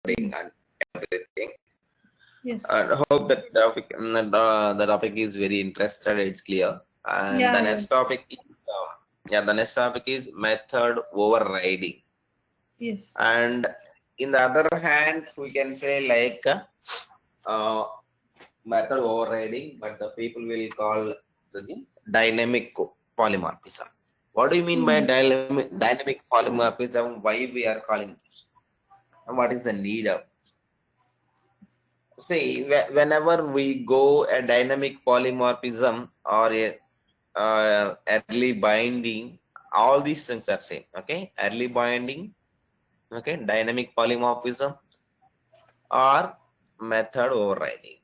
and everything. Yes. I hope the topic is very interested. It's clear. And the Yeah, yeah. next topic is the next topic is method overriding. Yes. And in the other hand, we can say like uh, method overriding, but the people will call the dynamic polymorphism. What do you mean by Mm. dynamic polymorphism? Why we are calling this? And what is the need of? See, whenever we go a dynamic polymorphism or a early binding, all these things are same. Okay, early binding, okay, dynamic polymorphism or method overriding.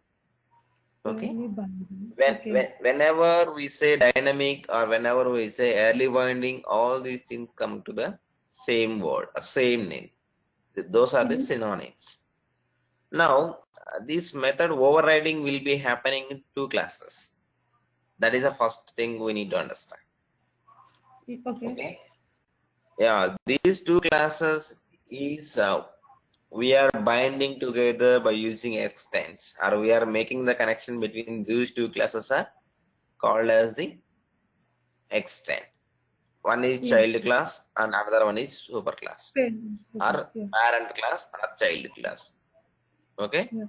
Okay, Early binding. when, Okay. when whenever we say dynamic or whenever we say early binding, all these things come to the same word, same name. Those are the Mm-hmm. synonyms. Now, this method overriding will be happening in two classes. That is the first thing we need to understand. Okay. Okay. Yeah, these two classes is we are binding together by using extents, or we are making the connection between these two classes are called as the extent. One is Yeah. child class and another one is super class, Parents. Focus. or Yeah. parent class or child class. Okay, Yeah.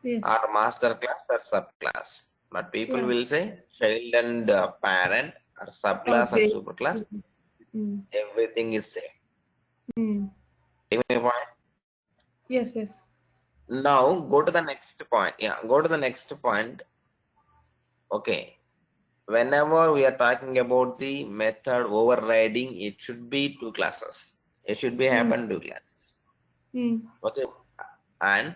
Yes. or master class or subclass. But people Yeah. will say child and parent or Or subclass and base. superclass. Mm. Everything is same. Mm. Take my point. Yes. Yes. Now go to the next point. Yeah, go to the next point. Okay. Whenever we are talking about the method overriding, it should be two classes. It should be Mm. happen two classes. Mm. Okay. And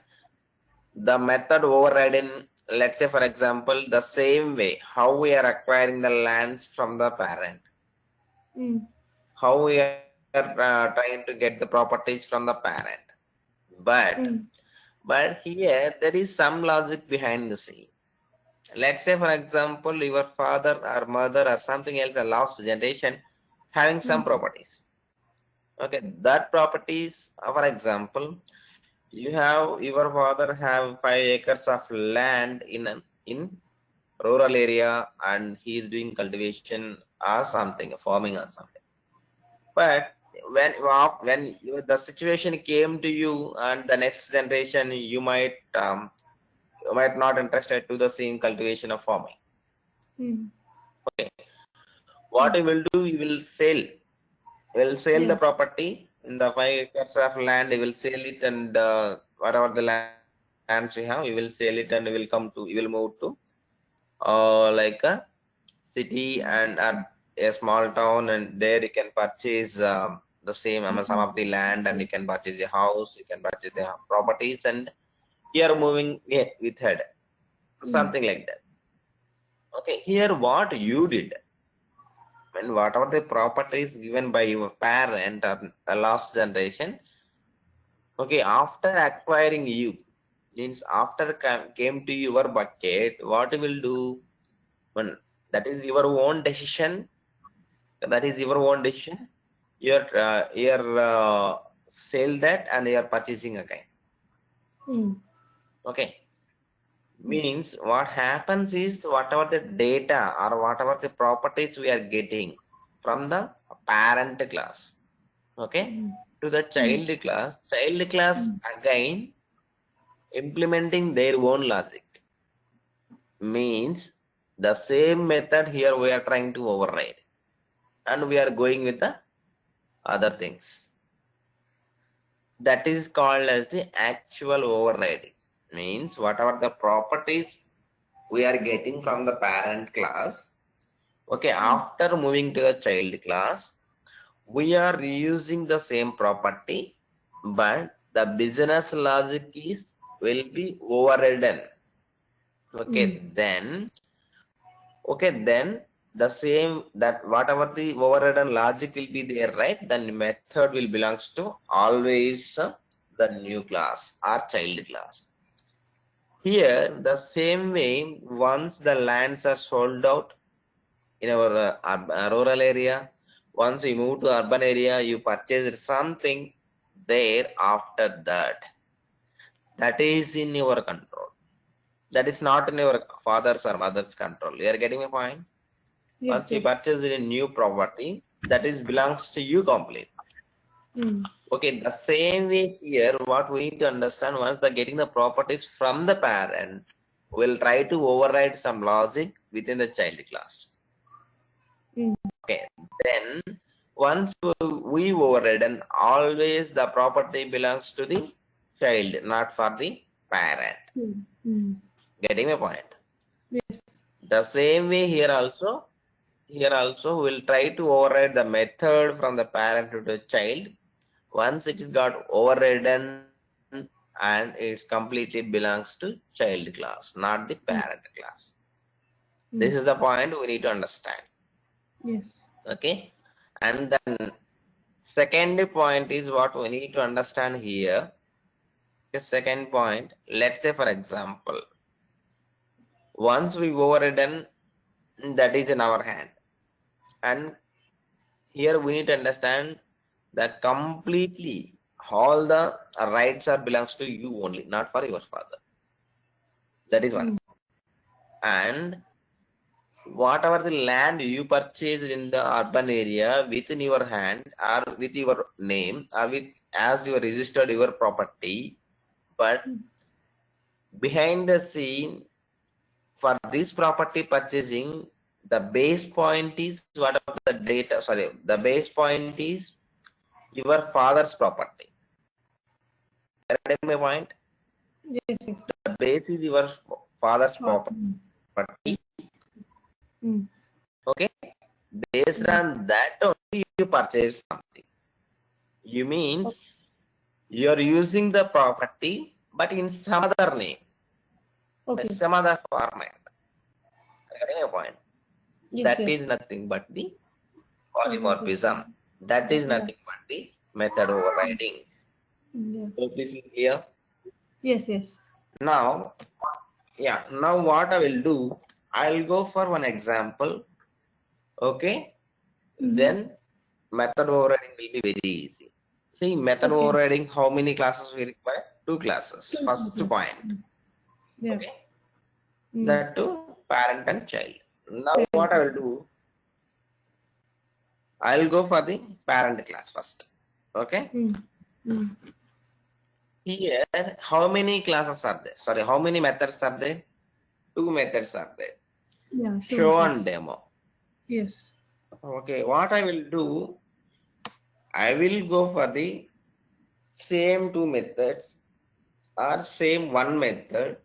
the method overriding, let's say for example, the same way how we are acquiring the lands from the parent, Mm. how we are trying to get the properties from the parent. But Mm. but here there is some logic behind the scene. Let's say for example, your father or mother or something else, a last generation having some Mm. properties. Okay, that properties, for example, you have your father have 5 acres of land in rural area and he is doing cultivation or something, farming or something. But the situation came to you and the next generation, you might not interested to the same cultivation of farming. Mm. Okay, what Mm. you will do, you will sell. You will sell the Yeah. property in the 5 acres of land. You will sell it, and whatever the lands you have, you will sell it, and you will move to like a city and a small town, and there you can purchase the same some Mm. of the land, and you can purchase a house, you can purchase the properties, and you are moving with head, Mm. something like that. Okay, here what you did, when whatever the properties given by your parent or the last generation, okay, after acquiring you, means after came to your bucket, what you will do, when that is your own decision, that is your own decision, you're sell that and you're purchasing again. Mm. Okay, Mm. means what happens is whatever the data or whatever the properties we are getting from the parent class, okay, Mm. to the Mm. child class Mm. again implementing their own logic, means the same method here we are trying to override, and we are going with the other things. That is called as the actual overriding, means whatever the properties we are getting from the parent class, okay, Mm. after moving to the child class, we are using the same property, but the business logic is will be overridden. Mm. Okay, then the same, that whatever the overridden logic will be there, right? Then method will belongs to always the new class or child class. Here the same way, once the lands are sold out in our rural area, once you move to urban area, you purchase something there. After that, that is in your control. That is not in your father's or mother's control. You are getting a point? Yes, Once you yes. purchase a new property, that is belongs to you completely. Okay, the same way here, what we need to understand, once the getting the properties from the parent, we'll try to override some logic within the child class. Okay, then once we override, and always the property belongs to the child, not for the parent. Getting my point? Yes. The same way here also we'll try to override the method from the parent to the child. Once it is got overridden, and it completely belongs to child class, not the parent class. This is the point we need to understand. Yes. Okay, and then second point is what we need to understand here. The second point, let's say for example, once we overridden, that is in our hand, and here we need to understand that completely all the rights are belongs to you only, not for your father. That is one. And whatever the land you purchased in the urban area within your hand or with your name or with as you registered your property, but behind the scene for this property purchasing, the base point is whatever the data, sorry, the base point is your father's property. Get my point? Yes, yes. The base is your father's property. Okay, based on that only you purchase something. You means you are using the property, but in some other name, some other format. Getting a point? Yes, That yes. is nothing but the polymorphism. That is nothing but the method overriding. Hope this is clear. Yes, yes. Now, yeah. Now what I will do, I'll go for one example. Okay. Then method overriding will be very easy. See, method overriding, how many classes we require? 2 classes. First point. Okay. That to parent and child. Now what I will do, I'll go for the parent class first. Okay. Here, how many classes are there? Sorry, how many methods are there? 2 methods are there. Yeah, Show and demo. Yes. Okay, what I will do, I will go for the same 2 methods or same 1 method.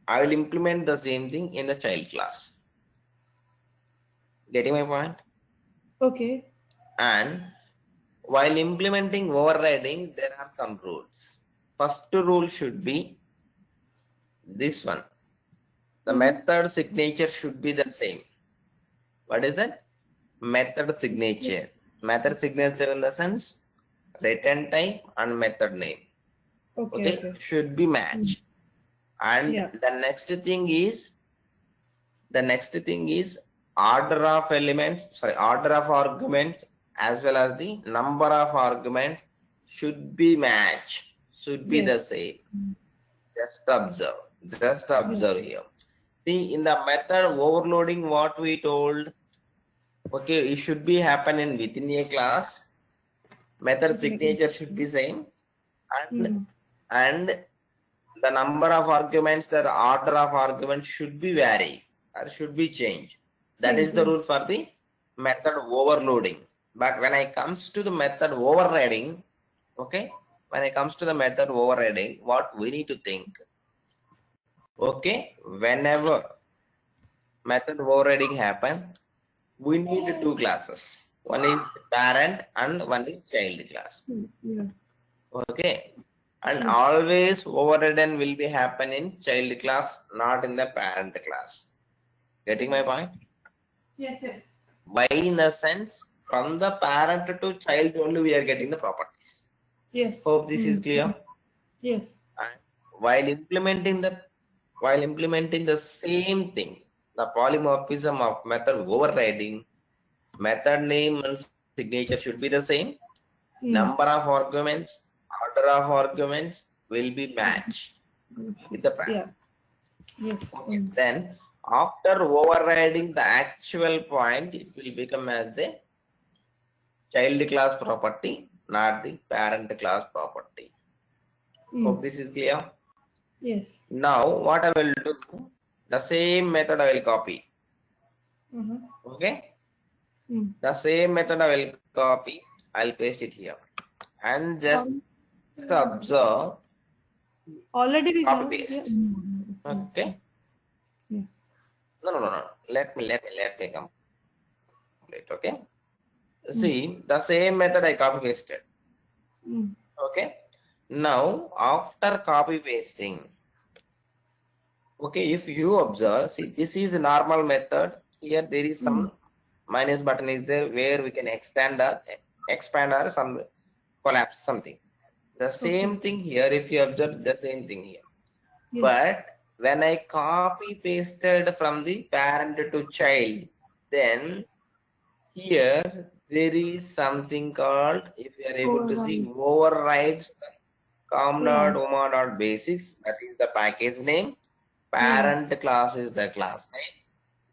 I will implement the same thing in the child class. Getting my point? Okay. And while implementing overriding, there are some rules. First rule should be this one. The method signature should be the same. What is that? Method signature. Method signature in the sense return type and method name. Okay. Should be matched. And the next thing is order of elements, sorry, order of arguments as well as the number of arguments should be matched, should be the same. Just observe here. See, in the method overloading, what we told, okay, it should be happening within a class. Method signature should be same, and the number of arguments, the order of arguments should be vary or should be changed. That is the rule for the method overloading. But when I comes to the method overriding, okay, when it comes to the method overriding, what we need to think, okay, whenever method overriding happen, we need 2 classes. One is parent and one is child class. Okay, and always overridden will be happen in child class, not in the parent class. Getting my point? Yes, yes. Why, in a sense, from the parent to child only we are getting the properties. Yes. Hope this is clear. Yes. And while implementing the same thing, the polymorphism of method overriding, method name and signature should be the same. Number of arguments, order of arguments will be matched. with the parent. Yeah. Yes. Okay. Then after overriding the actual point, it will become as the child class property, not the parent class property. Hope this is clear. Yes. Now what I will do, the same method I will copy. Okay. The same method I will copy. I'll paste it here and just observe. Already we Copy have. paste. Yeah. Okay. Yeah. No. Let me complete. Okay. See, the same method I copy pasted. Okay. Now after copy pasting, okay, if you observe, see, this is the normal method. Here there is some minus button is there where we can expand or some collapse something. The same thing here, if you observe the same thing here. Yes. But when I copy pasted from the parent to child, then here there is something called, if you are able to see, overrides com.oma.basics, that is the package name, parent class is the class name,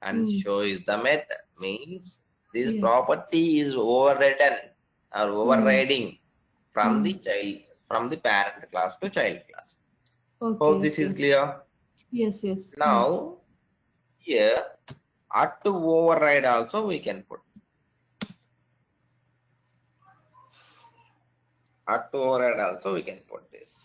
and show is the method. Means this property is overridden or overriding from the child, from the parent class to child class. Hope this is clear. Yes. Now here to override also we can put. To override also we can put this.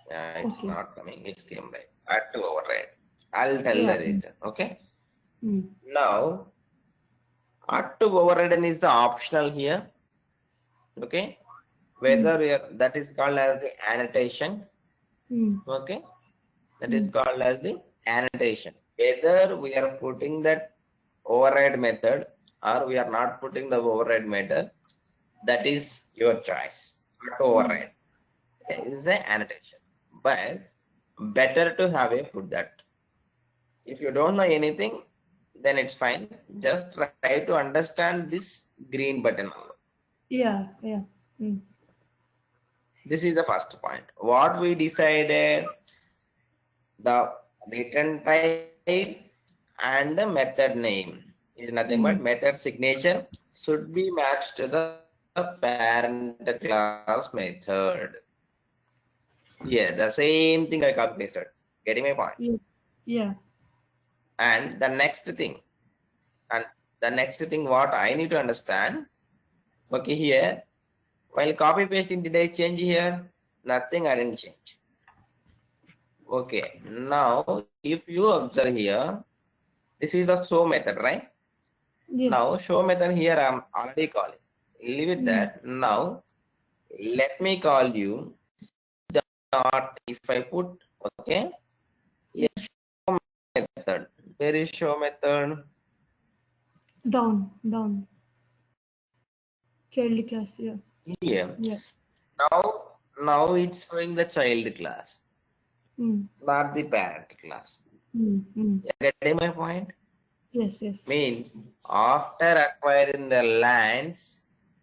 Yeah, it's not coming. It's came right. To override. I'll tell the reason. Okay. Now to override is the optional here. Okay. Whether that is called as the annotation. Okay. That is called as the annotation. Whether we are putting that override method or we are not putting the override method, that is your choice. To override is the annotation, but better to have a put that. If you don't know anything, then it's fine. Just try to understand this green button. Yeah. This is the first point. What we decided, the return type and the method name is nothing but method signature should be matched to the parent class method. Yeah, the same thing I copy pasted. Getting my point? Yeah. And the next thing, what I need to understand, okay, here, while copy pasting, did I change here? Nothing, I didn't change. Okay, now if you observe here, this is the show method, right? Yes. Now show method here I'm already calling. Leave it that. Now let me call you dot, if I put, okay, yes, show method. Where is show method? Down. Child class. Yeah. Here. Yeah. Now it's showing the child class, not the parent class. You getting my point? Yes. Means after acquiring the lands,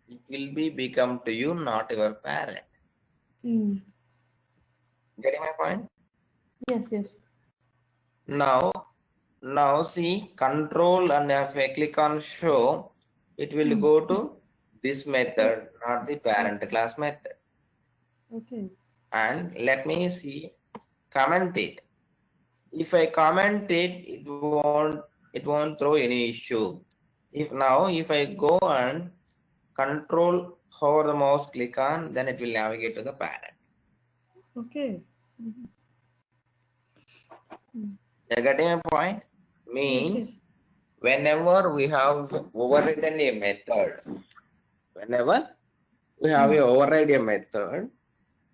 it will be become to you, not your parent. Getting my point? Yes. Now see control, and if I click on show, it will go to this method, not the parent class method. Okay. And let me see, comment it. If I comment it, it won't throw any issue. If I go and control hover the mouse, click on, then it will navigate to the parent. Okay. You getting a point? Means whenever we have overridden a method,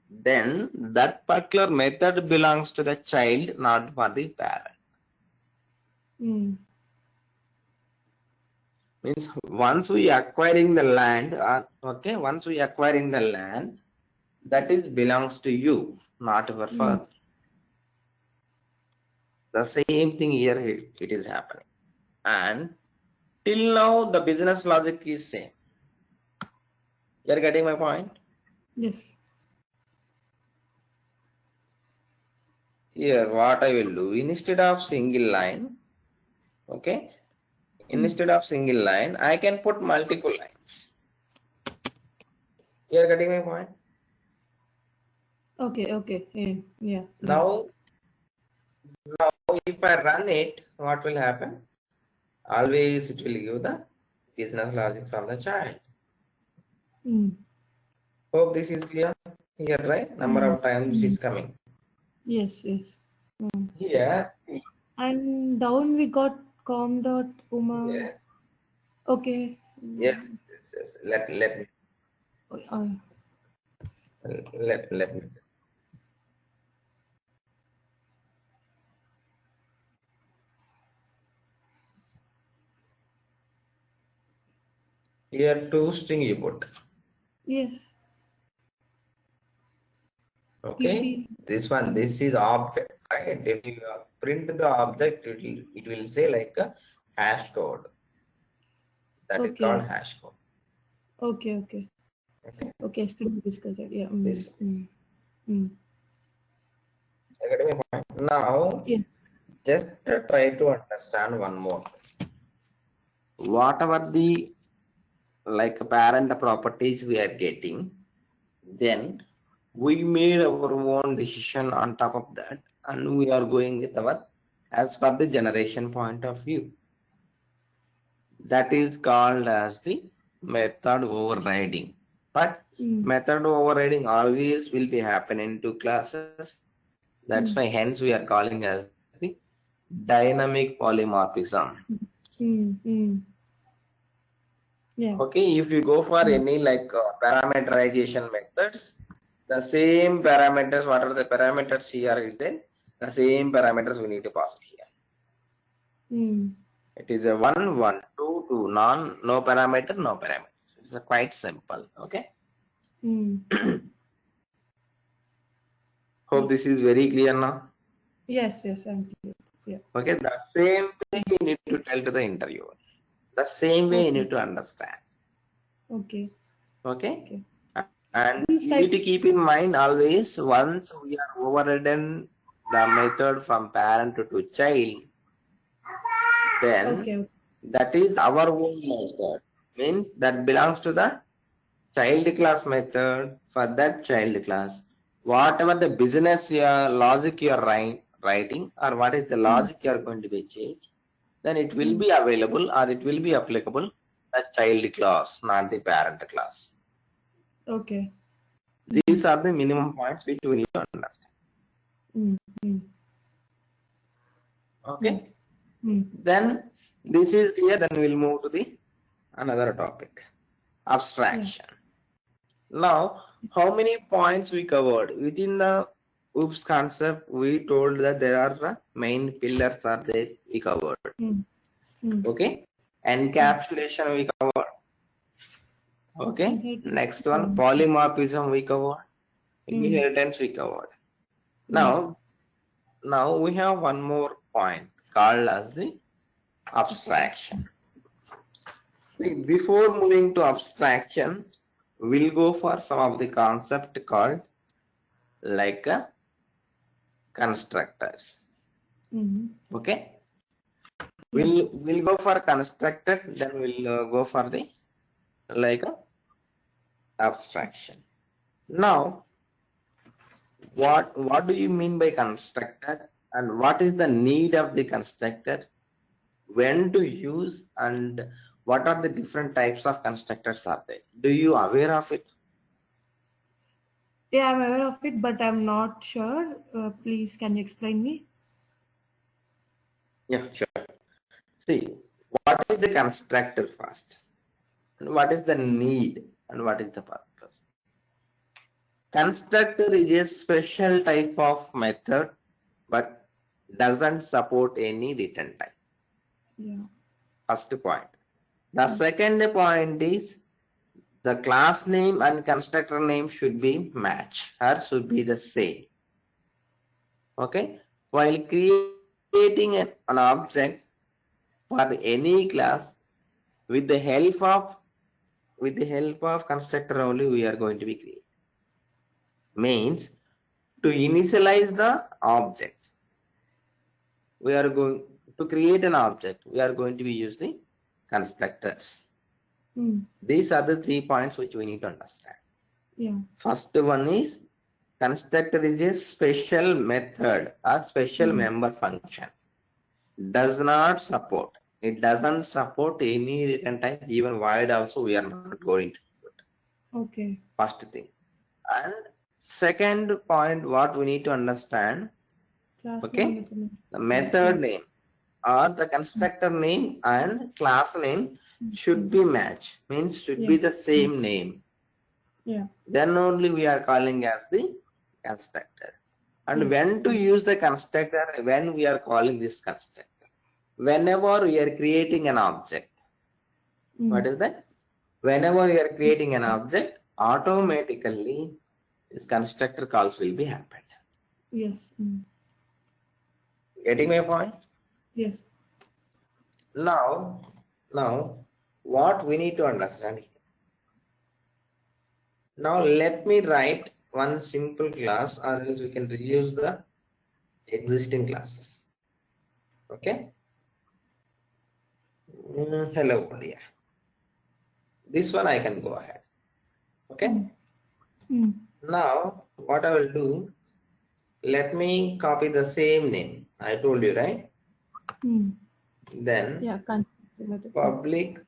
then that particular method belongs to the child, not for the parent. Means once we acquiring the land, that is belongs to you, not your father. The same thing here it is happening. And till now the business logic is same. You are getting my point? Yes. Here what I will do, instead of single line, okay, instead of single line, I can put multiple lines. You are getting my point? Okay, okay. Yeah, yeah. Now if I run it, what will happen? Always it will give the business logic from the child. Mm. Hope this is clear here, right? Number Mm. of times Mm. it's coming. Yes, yes. Here, And down we got com dot uma. yeah, Okay. yes, yes, yes. Uh, Let me. Here two string you put. yes. Okay, PP. this one, this is object, right? If you print the object, it will say like a hash code. That is called Okay. hash code. Okay, okay. Okay, Okay, still discuss it. Yeah. this. Mm. Academic point. Now, Yeah. just try to understand one more. Whatever the like parent properties we are getting, then we made our own decision on top of that, and we are going with our as per the generation point of view. That is called as the method overriding. But Mm. method overriding always will be happening to classes. That's why Mm. hence we are calling as the dynamic polymorphism. Mm. Mm. Yeah. Okay, if you go for Mm. any like parameterization methods, the same parameters, what are the parameters here is then the same parameters we need to pass here. Mm. It is a 1, 1, 2, 2, no parameter, no parameter. It's quite simple. Okay. Mm. Hope Yeah. this is very clear now. Yes, yes, I'm clear. Yeah. Okay, the same way you need to tell to the interviewer. The same way you Okay. need to understand. Okay. Okay. Okay. And These you need type. to keep in mind always once we are overridden the method from parent to child, then Okay. that is our own method. Means that belongs to the child class method for that child class. Whatever the business logic you are writing, or what is the Mm. logic you are going to be changed, then it will Mm. be available or it will be applicable the child class, not the parent class. Okay. These are the minimum points which we need to understand. Mm. Mm. Yeah. Okay. Mm. Then this is clear. Then we'll move to the another topic, Yeah. abstraction. Now, how many points we covered within the OOPS concept? We told that there are main pillars are there we covered. Mm. Mm. Okay, Yeah. encapsulation we covered. Okay, Inherit. next one Mm. polymorphism we covered. Mm. Inheritance we covered. Yeah. Now we have one more point called as the abstraction. See, before moving to abstraction, we'll go for some of the concept called like constructors. Mm. Okay, Yeah. we'll go for constructor, then we'll go for the like abstraction. Now, what do you mean by constructor, and what is the need of the constructor? When to use, and what are the different types of constructors are there? Do you aware of it? Yeah, I'm aware of it, but I'm not sure. Please, can you explain me? Yeah, sure. See, what is the constructor first? And what is the need? And what is the purpose? Constructor is a special type of method, but doesn't support any return type. Yeah. First point. The second point is the class name and constructor name should be match or should be the same. Okay. While creating an object for any class with the help of constructor only we are going to be creating. Means to initialize the object. we are going to create an object. We are going to be use the constructors. These are the 3 points which we need to understand. Yeah. First one is constructor is a special method or special member function. Does not support. It doesn't support any return type, even void also we are not going to do it. Okay. First thing. And second point, what we need to understand, Class okay, name, the method name or the constructor name and class name should be matched, means should be the same name. Yeah. Then only we are calling as the constructor. And when to use the constructor, when we are calling this constructor, whenever we are creating an object. What is that? Whenever you are creating an object, automatically this constructor calls will be happened. Yes. Getting my point? Yes. Now what we need to understand here. Now let me write one simple class, or else we can reuse the existing classes. Okay. Hello, dear. This one I can go ahead. Okay. Now what I will do, let me copy the same name. I told you, right? Then public,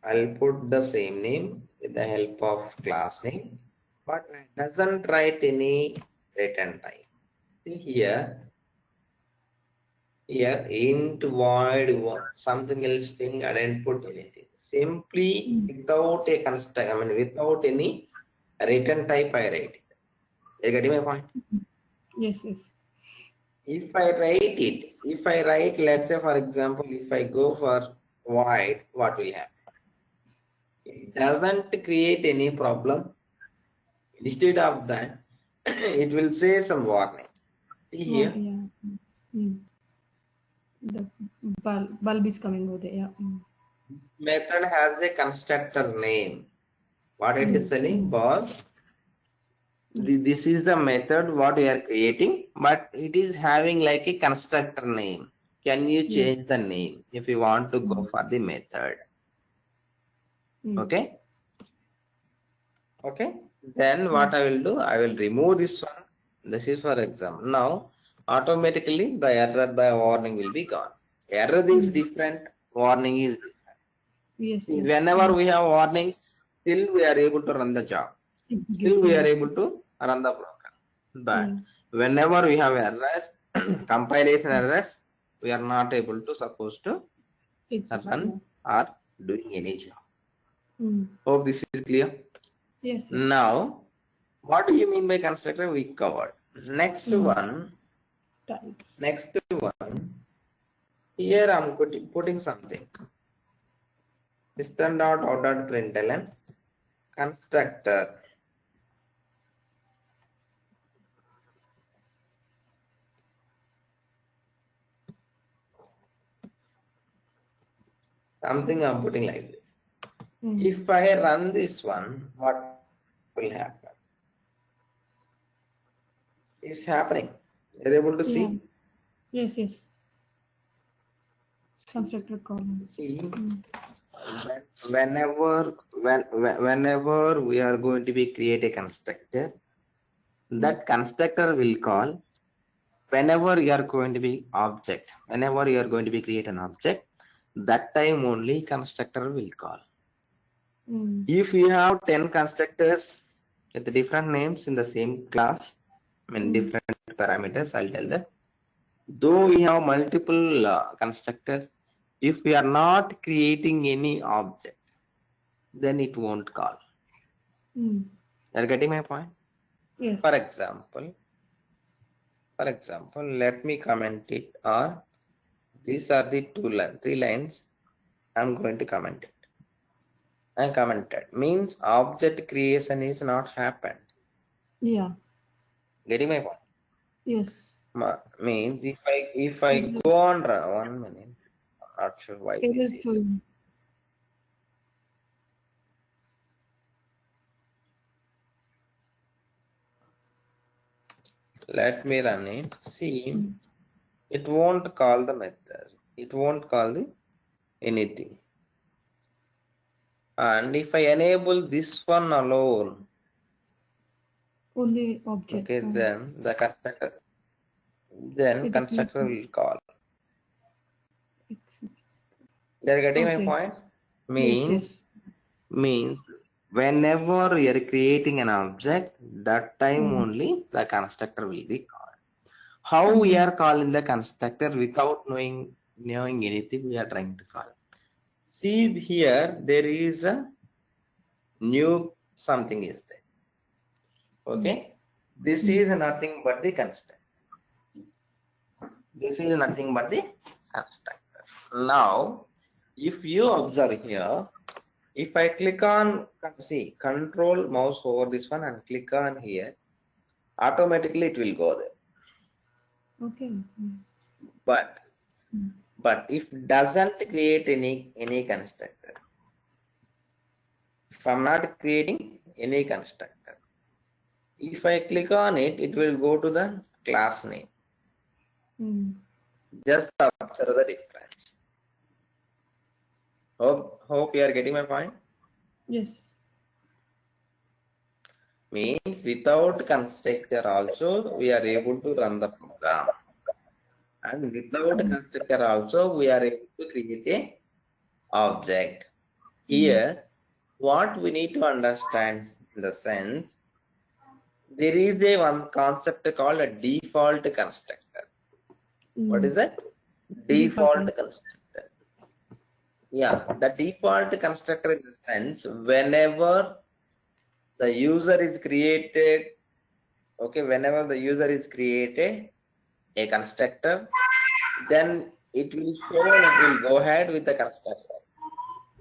I'll put the same name with the help of class name, but it doesn't write any return type. See here int void something else thing, I didn't put anything. Simply without a construct, without any return type I write it. You getting my point? Yes. If I write, let's say for example, if I go for void, what will happen? It doesn't create any problem. Instead of that, it will say some warning. See here. The bulb is coming over there. Yeah. Method has a constructor name. What it is saying, boss, this is the method what we are creating, but it is having like a constructor name. Can you change the name if you want to go for the method? Okay. Then what I will do, I will remove this one. This is for example. Now automatically the error, the warning will be gone. Error is different, warning is different. Yes. Whenever we have warnings, still we are able to run the job. Still we are able to run the program. But whenever we have errors, compilation errors, we are not able to supposed to run or doing any job. Hope this is clear. Yes. Now, what do you mean by constructor? We covered. Next one. Here I'm putting something. System.out.println constructor. Something I'm putting like this. If I run this one, what will happen? It's happening. You're able to see? Yes. Constructor column. See, whenever we are going to be create a constructor, that constructor will call whenever you are going to be object. Whenever you are going to be create an object, that time only constructor will call. If you have 10 constructors with different names in the same class, different parameters, I'll tell that. Though we have multiple constructors, if we are not creating any object, then it won't call. You're getting my point? Yes. For example, let me comment it, or these are the 3 lines. I'm going to comment it. I commented means object creation is not happened. Yeah. Getting my point? Yes. Means if I go on 1 minute, I'm not sure why this is. Let me run it. See, Mm. it won't call the method. It won't call the anything. And if I enable this one alone, Only object. okay, then the constructor, then It will. constructor will call. You're getting my Okay. point? Yes, Means yes. whenever you are creating an object, that time Mm. only the constructor will be called. How we are calling the constructor without knowing anything we are trying to call. See here, there is a new something is there. Okay, this is nothing but the constructor. This is nothing but the constructor. Now, if you observe here, if I click on, see, control mouse over this one and click on here, automatically it will go there. Okay. But if doesn't create any constructor, if I'm not creating any constructor, if I click on it, it will go to the class name. Just observe the difference. Hope you are getting my point. Yes. Means without constructor also we are able to run the program, and without constructor also we are able to create a object. Here what we need to understand in the sense, there is a one concept called a default constructor. What is that? Default constructor. Yeah, the default constructor in the sense, whenever the user is created, okay, whenever the user is created a constructor, then it will show and it will go ahead with the constructor.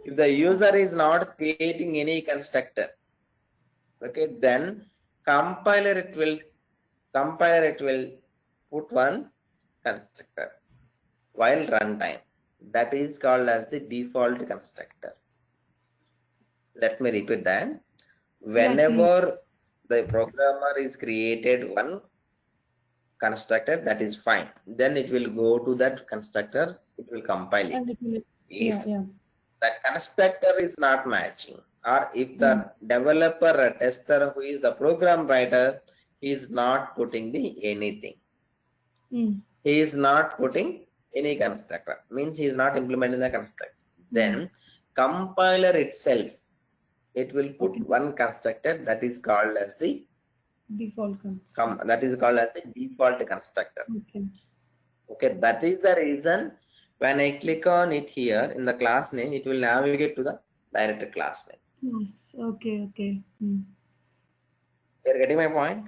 If the user is not creating any constructor, okay, then compiler it will put one constructor while runtime. That is called as the default constructor. Let me repeat that. Yeah, please. Whenever the programmer is created one constructor, that is fine. Then it will go to that constructor, it will compile it. And it will. If Yeah. the constructor is not matching, or if the developer or tester who is the program writer is not putting the anything, he is not putting any constructor, means he is not implementing the constructor, then compiler itself, it will put one constructor that is called as the Default default constructor. Okay, that is the reason when I click on it here in the class name, it will navigate to the direct class name. Yes. Okay. You're getting my point?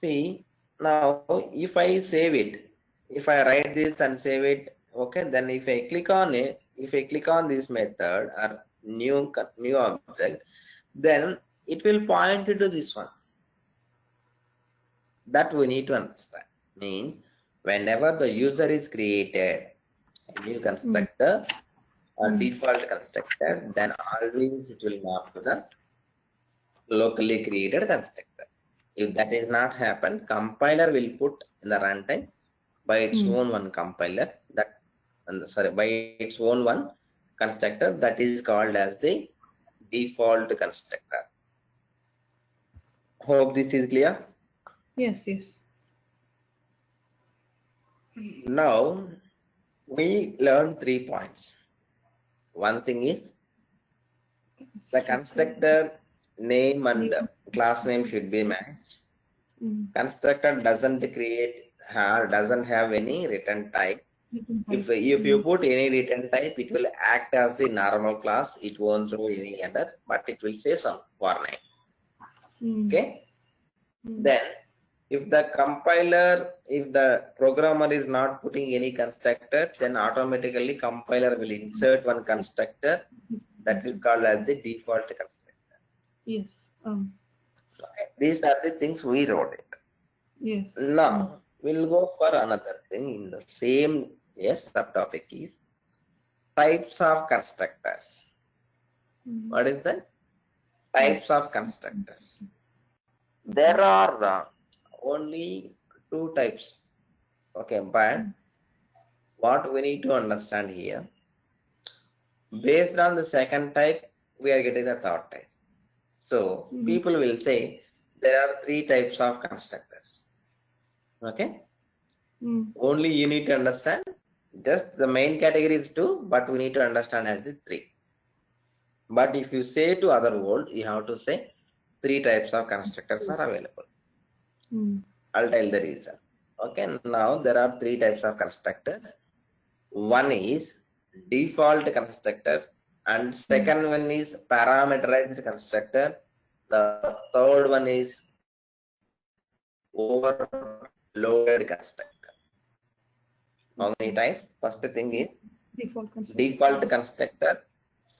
See, now if I save it, if I write this and save it, okay, then if I click on it, if I click on this method or new object, then it will point to this one. That we need to understand. Means whenever the user is created a new constructor or default constructor, then always it will map to the locally created constructor. If that is not happen, compiler will put in the runtime by its own one compiler that, by its own one constructor that is called as the default constructor. Hope this is clear. Yes. Now we learn 3 points. One thing is the constructor name and class name should be matched. Constructor doesn't have any return type. If you put any return type, it will act as the normal class. It won't throw any other, but it will say some warning. Okay. Then, if the programmer is not putting any constructor, then automatically compiler will insert one constructor that is called as the default constructor. Yes. These are the things we wrote it. Yes. Now we'll go for another thing in the same subtopic is types of constructors. What is that? Types of constructors. There are only two types. Okay, but what we need to understand here, based on the second type, we are getting the third type. So people will say there are three types of constructors. Okay. Only you need to understand. Just the main category is two, but we need to understand as the three. But if you say to other world, you have to say three types of constructors are available. I'll tell the reason. Okay, now there are three types of constructors. One is default constructor, and second one is parameterized constructor. The third one is overloaded constructor. How many types? First thing is default constructor.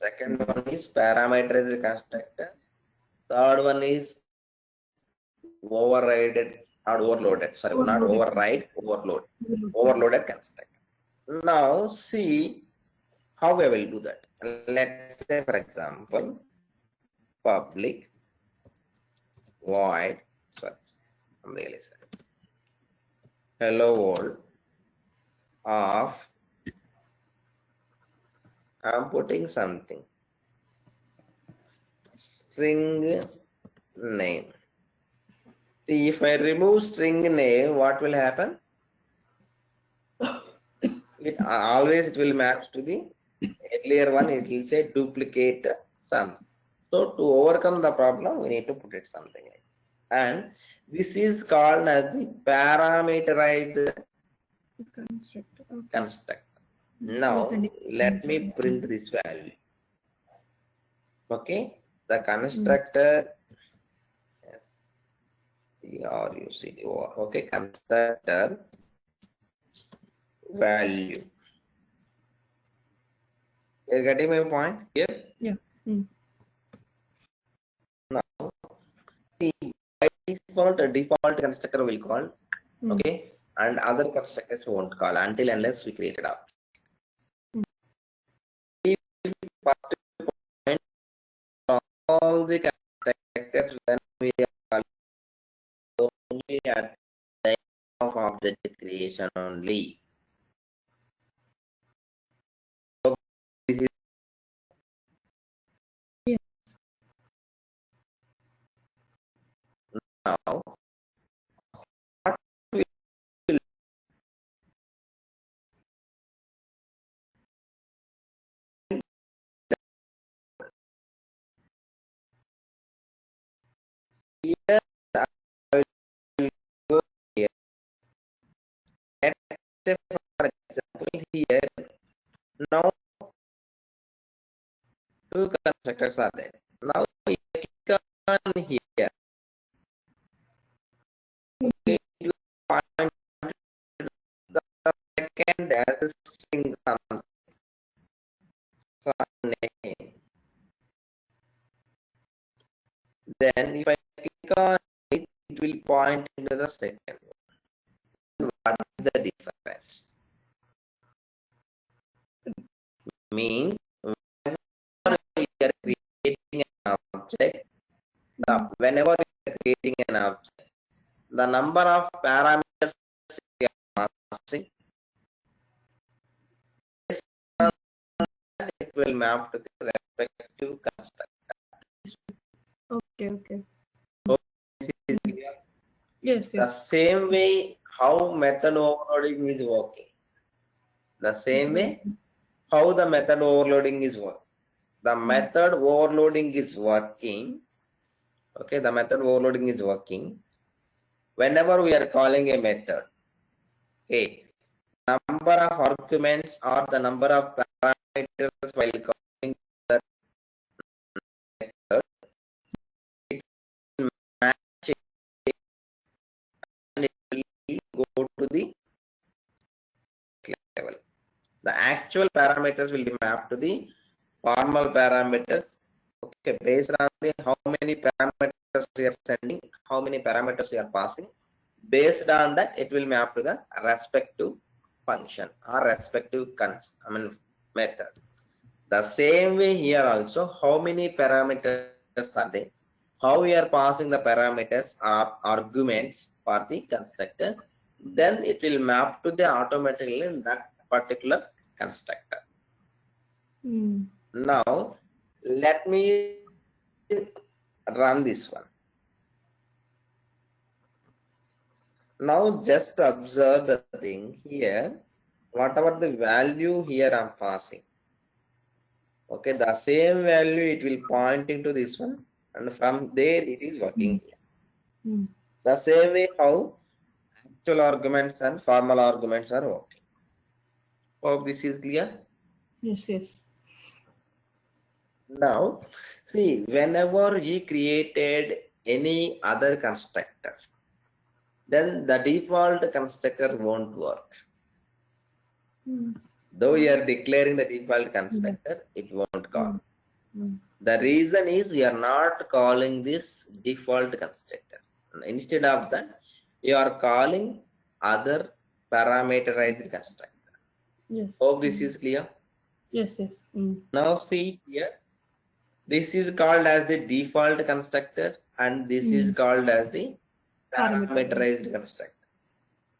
Second one is parameterized constructor. Third one is overrided or overloaded. Sorry, not override, overload. Overloaded constructor. Now see how we will do that. Let's say, for example, public void. Sorry, I'm really sorry. Hello world of. I'm putting something. String name. See, if I remove string name, what will happen? It will match to the earlier one. It will say duplicate sum. So to overcome the problem, we need to put it something like. And this is called as the parameterized constructor. Now let me print this value. Okay, the constructor. Okay, constructor value. You're getting my point here? Yeah. Now, see, by default, a default constructor will call, okay, and other constructors won't call until unless we create it up. First point, all the constructors when we are only at the time of object creation only. So this is now what we will here. I will go here. Let's say for example here now two constructors are there. Now we click on here. Okay, it will point the second as string name. Then if I click on it, it will point into the second one. What is the difference? Means whenever we are creating an object, the number of parameters we are passing, it will map to the respective constructor. Okay. So this is clear. Yes. The same way how method overloading is working. The same way how the method overloading is working. The method overloading is working. Okay, the method overloading is working. Whenever we are calling a method, okay, number of arguments or the number of parameters while calling the method, it will match it and it will go to the level. The actual parameters will be mapped to the formal parameters. Okay, based on the how many parameters we are sending, how many parameters we are passing. Based on that, it will map to the respective function or respective method. The same way here also, how many parameters are there? How we are passing the parameters or arguments for the constructor, then it will map to the automatically in that particular constructor. Now let me run this one. Now just observe the thing here, whatever the value here I'm passing. Okay, the same value it will point into this one, and from there it is working here. The same way how actual arguments and formal arguments are working. Hope this is clear. Yes, yes. Now, see, whenever he created any other constructor, then the default constructor won't work. Though you are declaring the default constructor, it won't call. The reason is you are not calling this default constructor. Instead of that, you are calling other parameterized constructor. Yes. Hope this is clear. Yes, yes. Now see here, this is called as the default constructor and this is called as the parameterized constructor.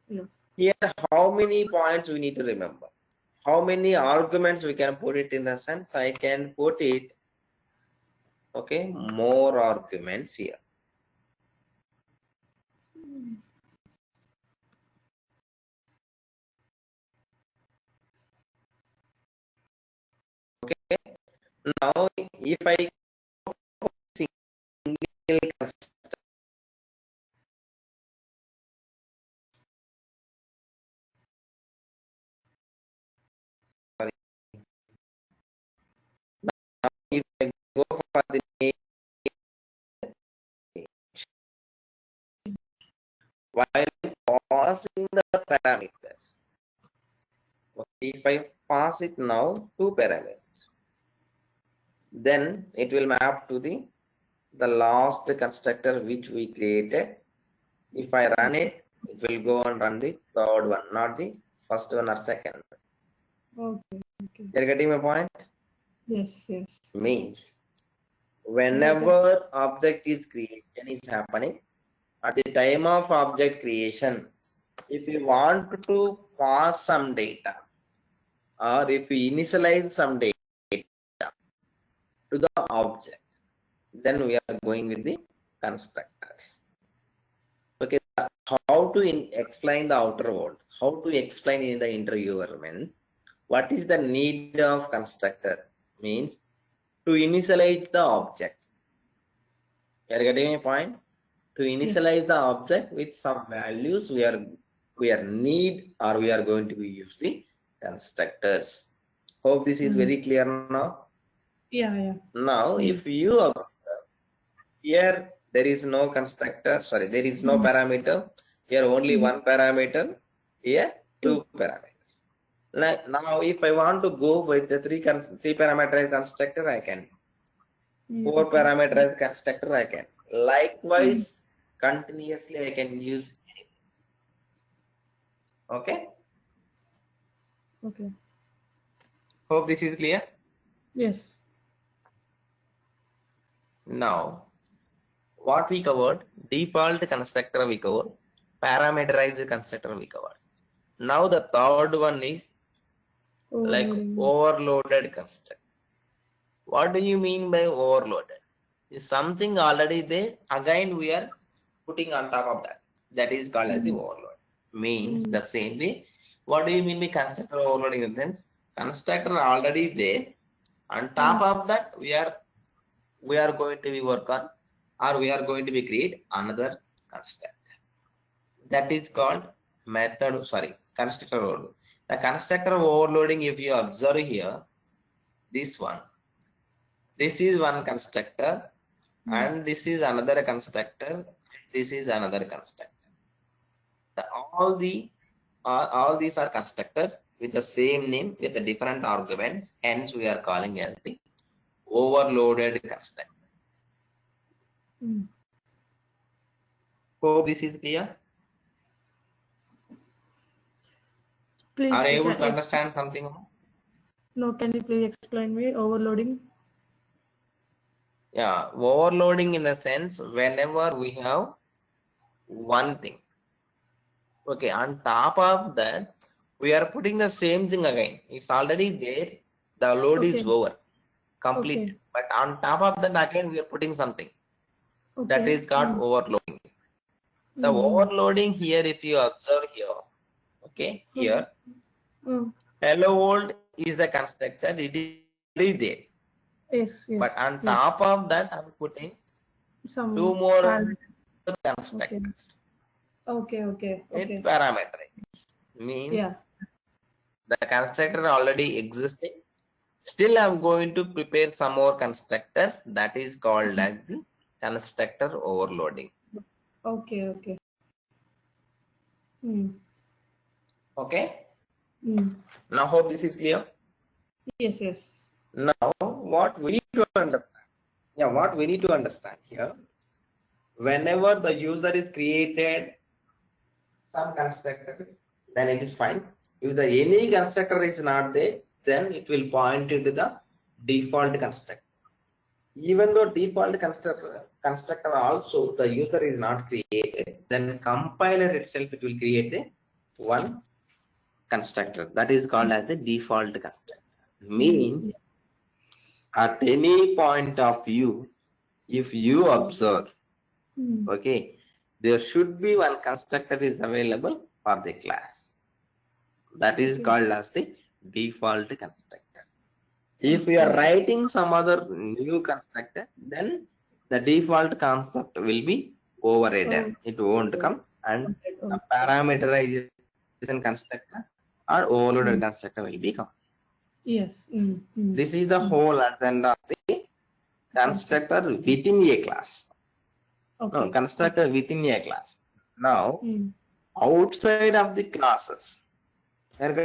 Yeah. Here, how many points we need to remember? How many arguments we can put it in the sense? I can put it, okay, more arguments here. Okay, now if I single constructor, if I go for the name while passing the parameters, okay, if I pass it now two parameters, then it will map to the last constructor which we created. If I run it, it will go and run the third one, not the first one or second one. Okay. Okay. You're getting my point? Yes, yes. Means whenever object is creation is happening, at the time of object creation, if you want to pass some data or if you initialize some data to the object, then we are going with the constructors. Okay, how to explain the outer world, how to explain in the interviewer means, what is the need of constructor means to initialize the object. You are getting my point? To initialize the object with some values, we are need or we are going to be use the constructors. Hope this is very clear now. Yeah. Now, if you observe here, there is no constructor. Sorry, there is no parameter. Here only one parameter. Here two parameters. Now, if I want to go with the three parameterized constructor, I can. Four parameterized constructor, I can. Likewise, continuously I can use. Okay. Okay. Hope this is clear. Yes. Now, what we covered, default constructor we covered, parameterized constructor we covered. Now the third one is like overloaded constructor. What do you mean by overloaded? Is something already there, again we are putting on top of that. That is called as the overload. Means the same way. What do you mean by constructor overloading in the sense? Constructor already there. On top of that, we are going to be work on, or we are going to be create another constructor. That is called constructor overload. The constructor overloading, if you observe here, this one, this is one constructor, and this is another constructor, this is another constructor. All these are constructors with the same name with the different arguments, hence we are calling as the overloaded constructor. Hope this is clear. Please, are you able to understand something? No, can you please explain me overloading? Yeah, overloading in the sense whenever we have one thing, Okay, on top of that, we are putting the same thing again. It's already there. The load is Okay. over, complete. Okay. But on top of that, again, we are putting something that Okay. is called overloading. The Mm. overloading here, if you observe here, okay, Mm. here, Mm. hello world is the constructor. It is already there. Yes. But Yes. on Yes. top of that, I'm putting two Some more parameter. Okay. constructors. Okay. Okay. It's Okay. parametric. Means Yeah. the constructor already existing. Still, I'm going to prepare some more constructors. That is called as the constructor overloading. Okay. Okay. Mm. Okay. Mm. Now, hope this is clear. Yes. Yes. Now, what we need to understand. Yeah, what we need to understand here. Whenever the user is created some constructor, then it is fine. If the any constructor is not there, then it will point into the default constructor. Even though default constructor also the user is not created, then compiler itself it will create a one constructor that is called as the default constructor. Mm. Means at any point of view, if you observe, Mm. okay, there should be one constructor is available for the class. That is Okay. called as the default constructor. If we are Okay. writing some other new constructor, then the default construct will be Oh. overridden. It won't come, and Okay. the Okay. parameterization constructor or overloaded Mm. constructor will be come. Yes. Mm. Mm. This is the Mm. whole agenda of the Construct. constructor within a class. No, Okay. Okay. constructor within a class. Now, Mm. outside of the classes, are you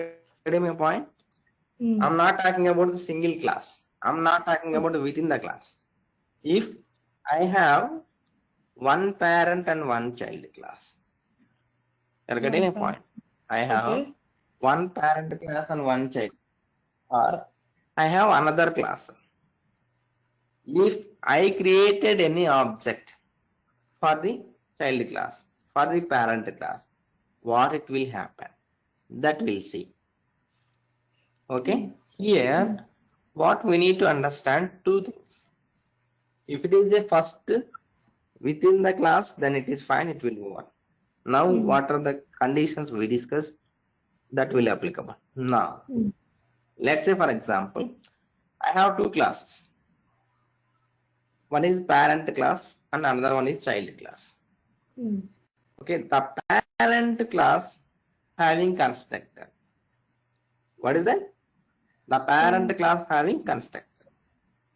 getting my point? Mm. I'm not talking about the single class. I'm not talking Okay. about within the class. If I have one parent and one child class, you're getting One a time. point. I have Okay. one parent class and one child, or I have another class. If I created any object for the child class, for the parent class, what it will happen? That we'll see. Mm. Okay. Mm. Here, what we need to understand two things. If it is a first within the class, then it is fine. It will move on. Now, Mm. what are the conditions we discussed that will applicable? Now, Mm. let's say for example, I have two classes. One is parent class and another one is child class. Mm. Okay, the parent class having constructor. What is that? The parent Parent. class having constructor.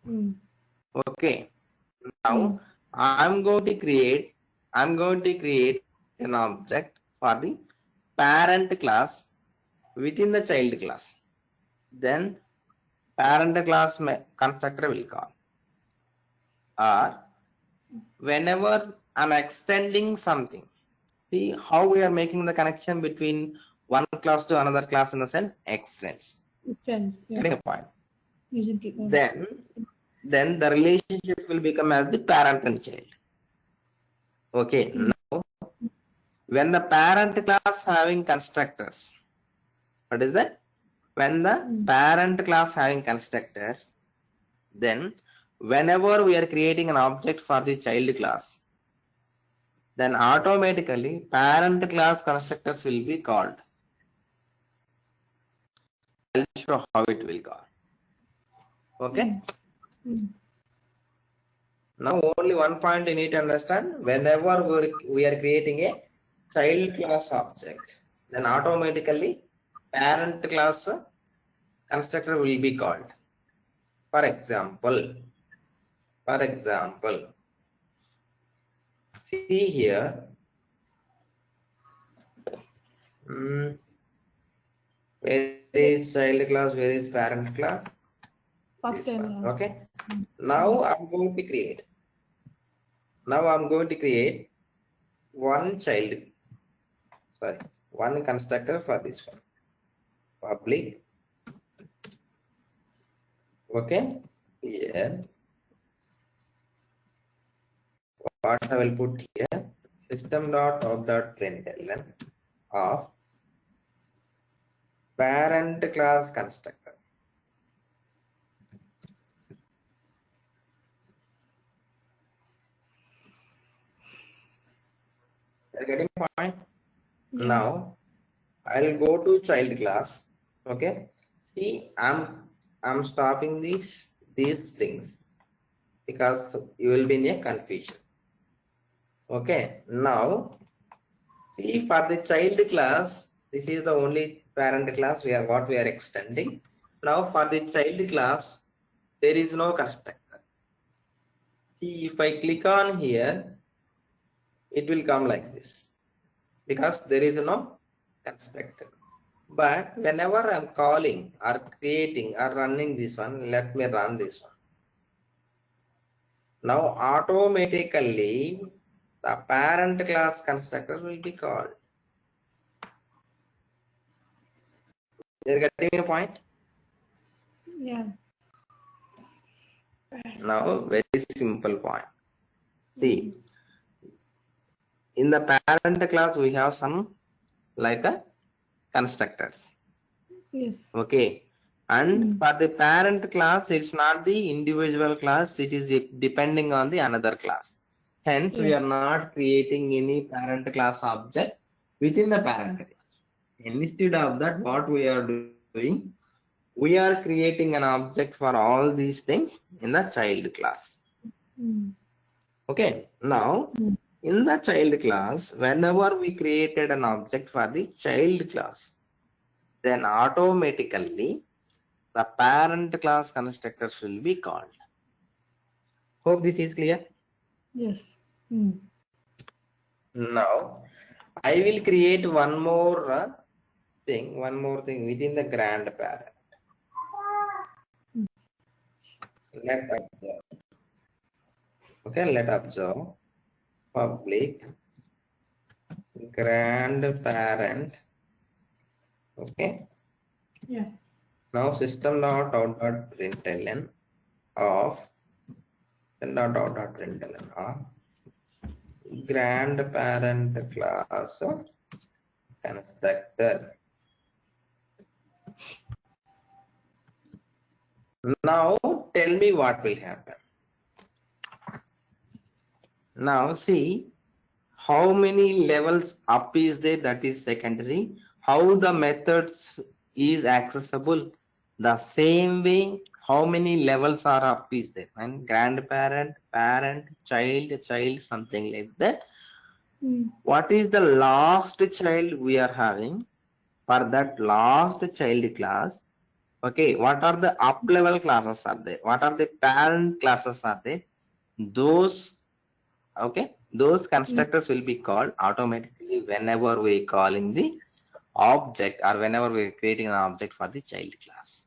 Mm. Okay. Now Mm. I'm going to create an object for the parent class within the child class. Then parent class constructor will call. Or whenever I'm extending something, see how we are making the connection between one class to another class in the sense extends. Friends. Yeah. Getting a point. Using. Then the relationship will become as the parent and child. Okay. Mm. Now when the parent class having constructors, what is that? When the Mm. parent class having constructors, then whenever we are creating an object for the child class, then automatically parent class constructors will be called. I'll show how it will go. Okay. Mm. Mm. Now only one point you need to understand. Whenever we are creating a child class object, then automatically parent class constructor will be called. For example, see here. Where is child class? Where is parent class? First This and one. last. Okay. Mm. Now I'm going to create. Now I'm going to create one child. Sorry, one constructor for this one. Public. Okay. Here, what I will put here, system.out.println of parent class constructor. Are you getting my point? Yeah. Now I'll go to child class. Okay. See, I'm stopping these things because you will be in a confusion. Okay. Now see, for the child class, this is the only parent class what we are extending. Now for the child class, there is no constructor. See, if I click on here, it will come like this because there is no constructor. But whenever I'm calling or creating or running this one, let me run this one. Now automatically the parent class constructor will be called. You're getting a point? Yeah. Now very simple point. See, in the parent class we have some like a constructors. Yes. Okay. And for the parent class, it's not the individual class, it is depending on the another class. Hence, we are Yes. not creating any parent class object within the parent class. Instead of that, what we are doing, we are creating an object for all these things in the child class. Okay. Now, in the child class, whenever we created an object for the child class, then automatically the parent class constructors will be called. Hope this is clear. Yes. Now, I will create one more thing within the grandparent. Let observe. Okay, let observe public grandparent. Okay. Yeah. Now system.out.println of system.out.println of grandparent class constructor. Now tell me what will happen. Now see how many levels up is there, that is secondary. How the methods is accessible, the same way how many levels are up is there, and grandparent, parent, child, something like that. What is the last child we are having? For that last child class, okay, what are the up level classes are there? What are the parent classes are there? Those, okay, those constructors will be called automatically whenever we calling the object or whenever we are creating an object for the child class.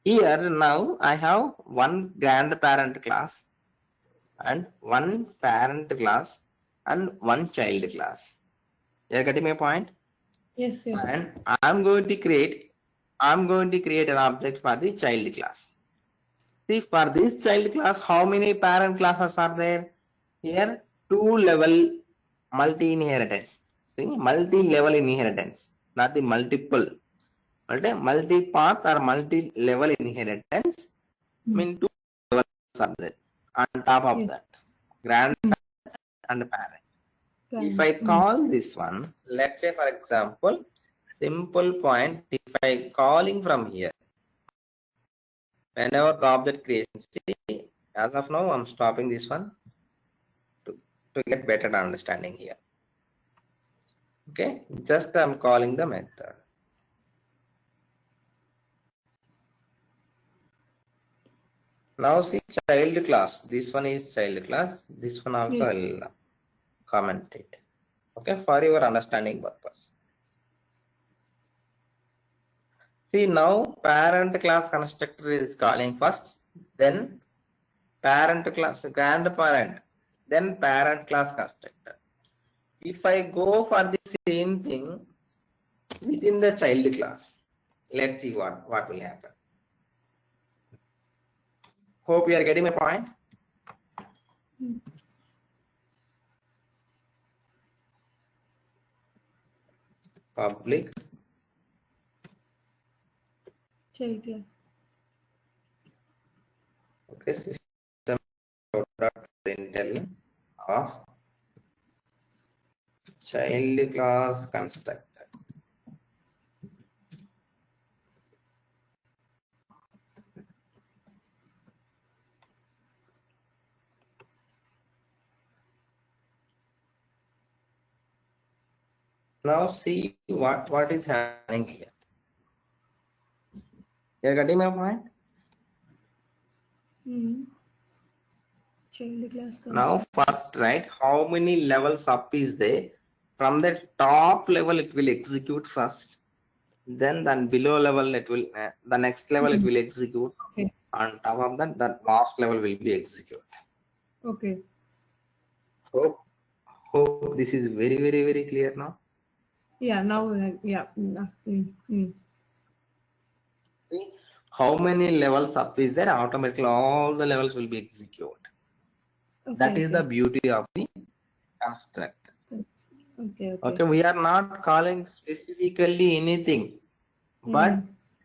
Here now I have one grandparent class and one parent class and one child class. You are getting my point? Yes. Yes. And I'm going to create an object for the child class. See, for this child class, how many parent classes are there? Here, 2-level multi-inheritance. See, multi-level inheritance, not the multiple. Multi-path or multi-level inheritance. I mean, 2 levels are there. On top of that, grandparent and parent. If I call this one, let's say for example, simple point, if I calling from here, whenever the object creation, see, as of now, I'm stopping this one to get better understanding here. Okay, just I'm calling the method. Now see child class. This one is child class. This one also I'll comment it. Okay, for your understanding purpose. See now parent class constructor is calling first, then parent class grandparent, then parent class constructor. If I go for the same thing within the child class, let's see what will happen. Hope you are getting my point. public child class. okay system dot println of child class constructor. Now see what is happening here. You're getting my point? Child class Now constructor. first write how many levels up is there. From the top level it will execute first. Then below level it will the next level it will execute. Okay. On top of that, the last level will be executed. Okay. Hope this is very clear now. Yeah. Now. Yeah. See, how many levels up is there? Automatically all the levels will be executed. Okay, that is the beauty of the constructor. Okay, we are not calling specifically anything, but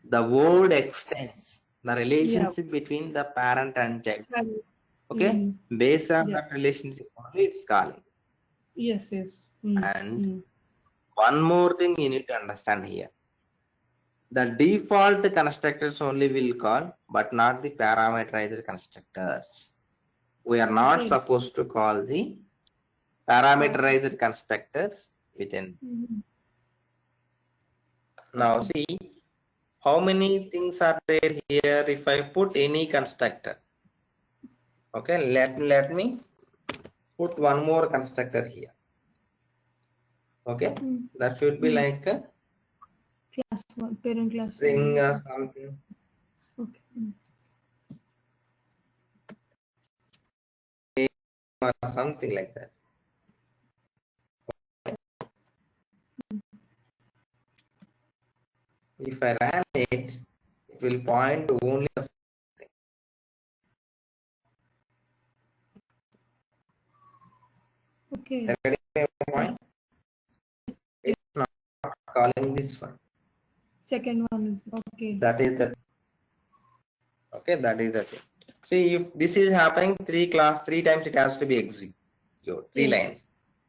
the word extends the relationship between the parent and child. Okay, based on that relationship only it's calling. Yes. And one more thing you need to understand here. The default constructors only will call, but not the parameterized constructors. We are not supposed to call the parameterized constructors within. Now see how many things are there here. If I put any constructor, okay, let me put one more constructor here. Okay, that should be like a class one, parent class string one. or something. Okay. Or something like that. If I ran it, it will point to only the thing. Okay. Point. It's not calling this one. Second one is okay. That is the okay. That is the thing. See, if this is happening three times, it has to be executed. Three lines,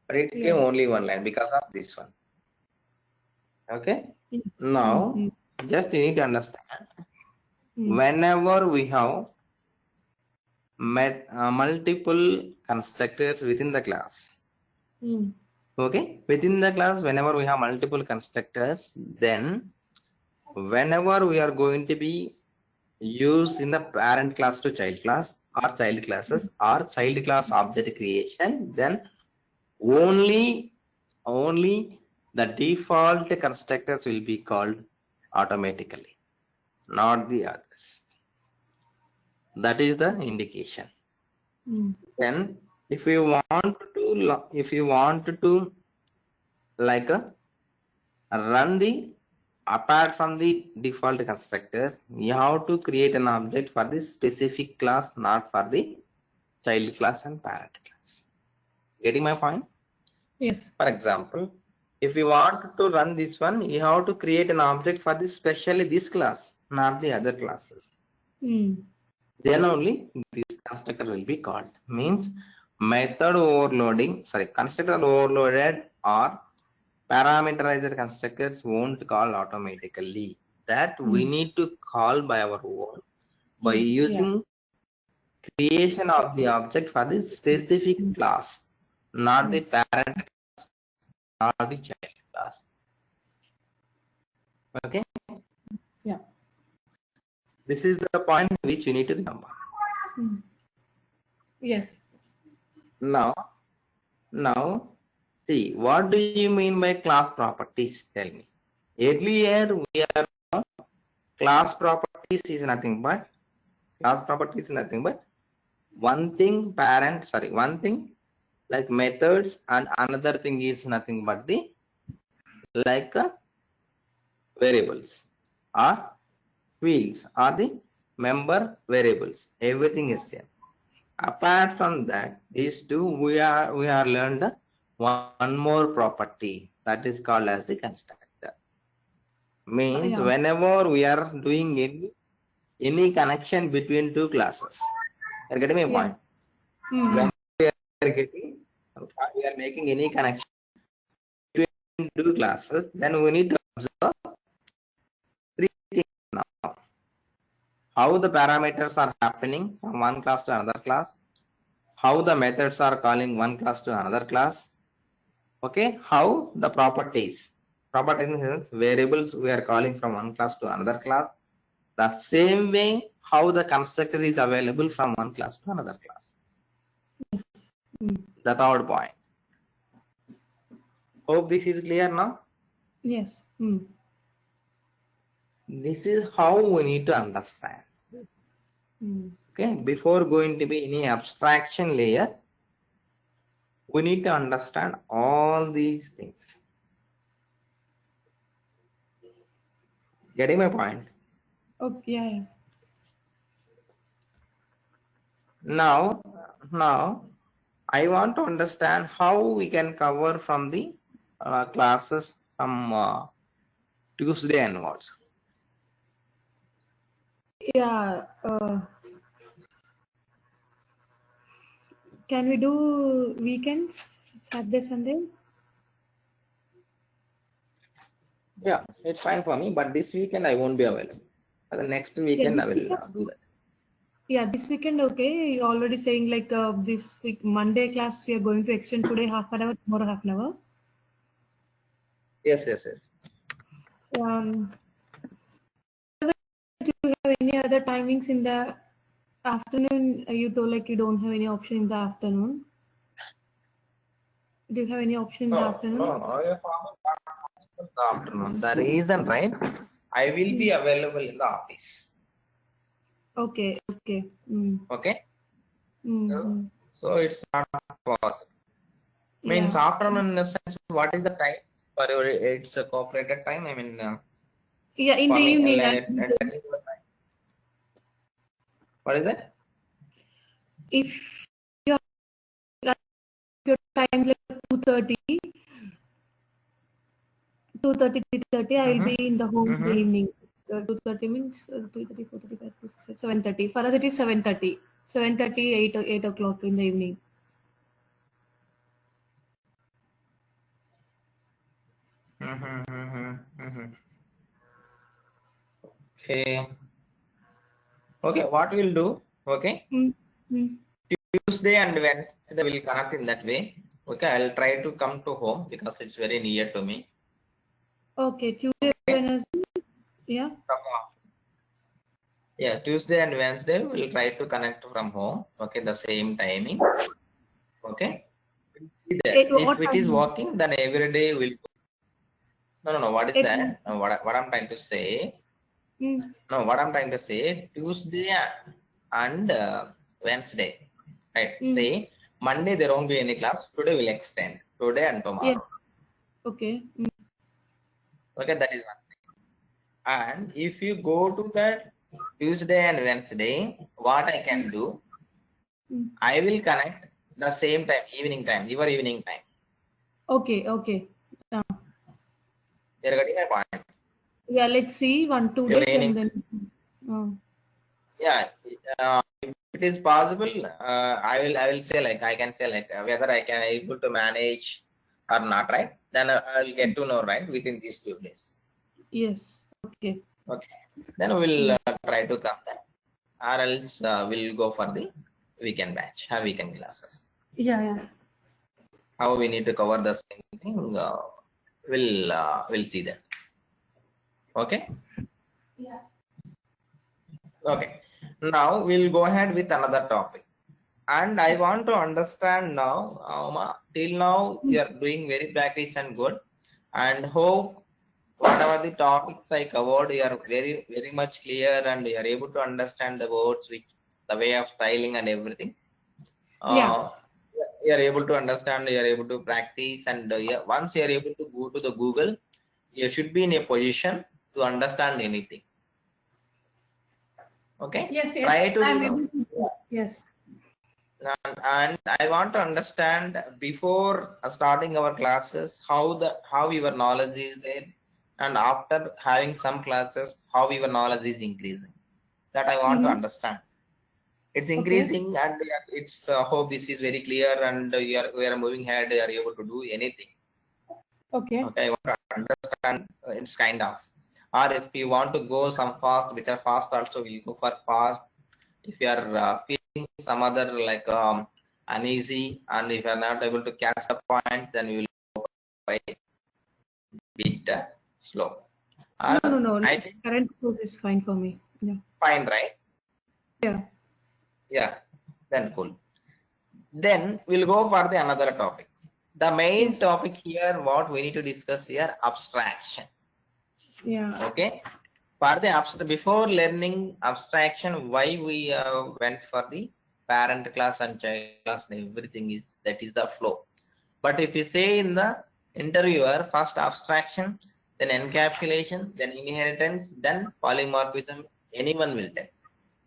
but it came only one line because of this one. Okay. Now, just you need to understand. Whenever we have multiple constructors within the class. Okay, within the class, whenever we have multiple constructors, then whenever we are going to be used in the parent class to child class or child classes or child class object creation, then only the default constructors will be called automatically, not the others. That is the indication. Then if you want to like run the apart from the default constructors, you have to create an object for this specific class, not for the child class and parent class. Getting my point? Yes. For example, if you want to run this one, you have to create an object for this, especially this class, not the other classes. Then only this constructor will be called. Means method overloading, constructor overloaded or parameterized constructors won't call automatically. That we need to call by our own by using creation of the object for this specific class, not the parent class or the child class. Okay. Yeah. This is the point which you need to remember. Yes. Now, see, what do you mean by class properties? Tell me. Earlier, we are class properties is nothing but one thing one thing like methods, and another thing is nothing but the like variables or fields or the member variables. Everything is same. Apart from that, we are learned one more property that is called as the constructor. Means Yeah. whenever we are doing any connection between two classes. You're getting my Yeah. point? Mm-hmm. When we are getting, we are making any connection between two classes, then we need to observe three things now. How the parameters are happening from one class to another class, how the methods are calling one class to another class, okay, how the properties in the sense variables we are calling from one class to another class, the same way how the constructor is available from one class to another class. Mm. The third point. Hope this is clear now. Yes. Mm. This is how we need to understand. Mm. Okay, before going to be any abstraction layer, we need to understand all these things. Getting my point? Okay. Yeah. Now I want to understand how we can cover from the classes from Tuesday onwards. Yeah. Can we do weekends, Saturday, Sunday? Yeah, it's fine for me, but this weekend I won't be available. For the next Yeah. weekend This I will weekend, do that. yeah, this weekend, okay. You're already saying like this week, Monday class, we are going to extend today half an hour, tomorrow half an hour. Yes. Um, do you have any other timings in the afternoon? You told like you don't have any option in the afternoon. Do you have any option in the afternoon? I in the afternoon. The reason, right? I will be available in the office. Okay, okay. Mm. Okay. Mm-hmm. So it's not possible. Means Yeah. afternoon in the sense, what is the time for your? It's a cooperated time. I mean, Yeah, in the for me, evening. what is that? If your your time is like 2:30, 2:30, 3:30, I will be in the home in the evening. 2:30 means 3:30, 4:30, 5, 6, 7:30. For us, it is 7:30. 7:30, 8 o'clock in the evening. Okay. Okay. What we'll do? Okay. Mm. Mm. Tuesday and Wednesday will connect in that way. Okay. I'll try to come to home because it's very near to me. Okay, Tuesday, Okay. Wednesday. Yeah. Yeah, Tuesday and Wednesday we'll try to connect from home. Okay, the same timing. Okay. See that. If What it is time? working, then every day will. No. What is that? What I'm trying to say? Mm. No, what I'm trying to say. Tuesday and Wednesday. Right. Mm. Say Monday there won't be any class. Today will extend. Today and Yeah. tomorrow. Okay. Mm. Okay, that is one thing. And if you go to that Tuesday and Wednesday, what I can do, Mm. I will connect the same time, evening time, your evening time. Okay. Okay. You're getting my point. Yeah. Let's see 1, 2 Your days evening, and then. Uh, yeah. If it is possible, I will say like I can say like whether I can able to manage or not, right? Then I'll get to know right within these 2 days. yes. Okay. Okay. Then we'll Mm. try to come there, or else we'll go for the weekend batch or weekend classes. Yeah. Yeah. How we need to cover the same thing, we'll see that. Okay. Yeah. Okay. Now we'll go ahead with another topic. And I want to understand now, till now you are doing very practice and good. And hope whatever the topics I covered, you are very much clear and you are able to understand the words, which the way of styling and everything. Yeah. Uh, you are able to understand, you are able to practice, and once you are able to go to the Google, you should be in a position to understand anything. Okay, Yes. Yes. try to do I'm now. able to. Yes. And I want to understand before starting our classes how your knowledge is there, and after having some classes, how your knowledge is increasing. That I want to understand. It's increasing, and it's hope this is very clear, and we are moving ahead. You are able to do anything. Okay. Okay, I want to understand. It's kind of, or if you want to go some fast, better fast also, we'll go for fast. If you are feeling some other like uneasy, and if you are not able to catch the point, then we will go by bit slow. No. I think Current course is fine for me. Yeah. fine, right? Yeah. Yeah, then cool. Then we'll go for the another topic. The main topic here, what we need to discuss here, abstraction. Yeah. Okay. For the before learning abstraction, why we went for the parent class and child class and everything is that is the flow. But if you say in the interviewer, first abstraction, then encapsulation, then inheritance, then polymorphism, anyone will tell.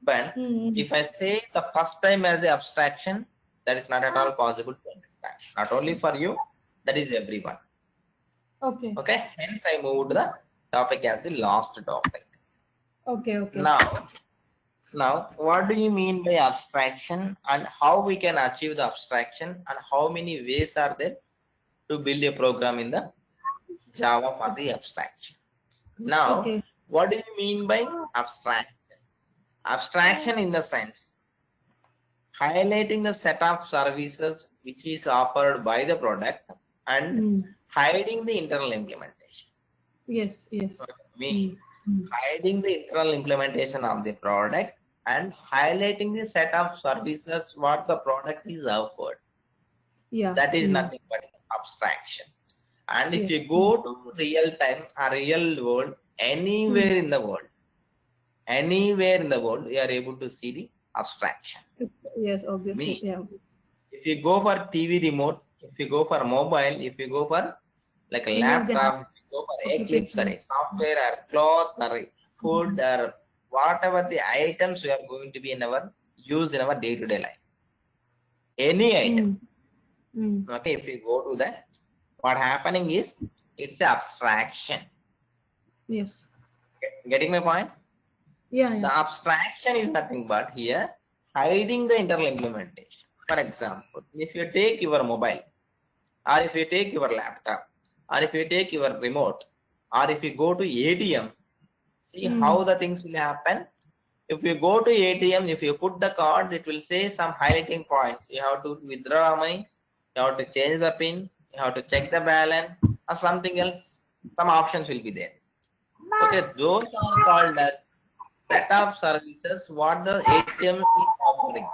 But if I say the first time as the abstraction, that is not at all possible to understand. Not only for you, that is everyone. Okay. Okay. Hence, I moved the topic as the last topic. Okay. Now, what do you mean by abstraction, and how we can achieve the abstraction, and how many ways are there to build a program in the Java for the abstraction? Now, what do you mean by abstraction? Abstraction in the sense highlighting the set of services which is offered by the product and hiding the internal implementation. Yes. What I mean, hiding the internal implementation of the product and highlighting the set of services what the product is offered. Yeah. That is nothing but abstraction. And if you go to real time or real world, anywhere in the world, we are able to see the abstraction. Yes, obviously. Yeah. If you go for TV remote, if you go for mobile, if you go for like a laptop, if you go for Eclipse or a software or cloth or food or whatever the items we are going to be in our use in our day-to-day life. Any item. Okay, if you go to that, what happening is it's abstraction. Yes. Getting my point? Yeah. The abstraction is nothing but here hiding the internal implementation. For example, if you take your mobile, or if you take your laptop, or if you take your remote, or if you go to ATM, see how the things will happen. If you go to ATM, if you put the card, it will say some highlighting points. You have to withdraw money, you have to change the PIN, you have to check the balance, or something else. Some options will be there. Okay, those are called as set of services what the ATM is offering.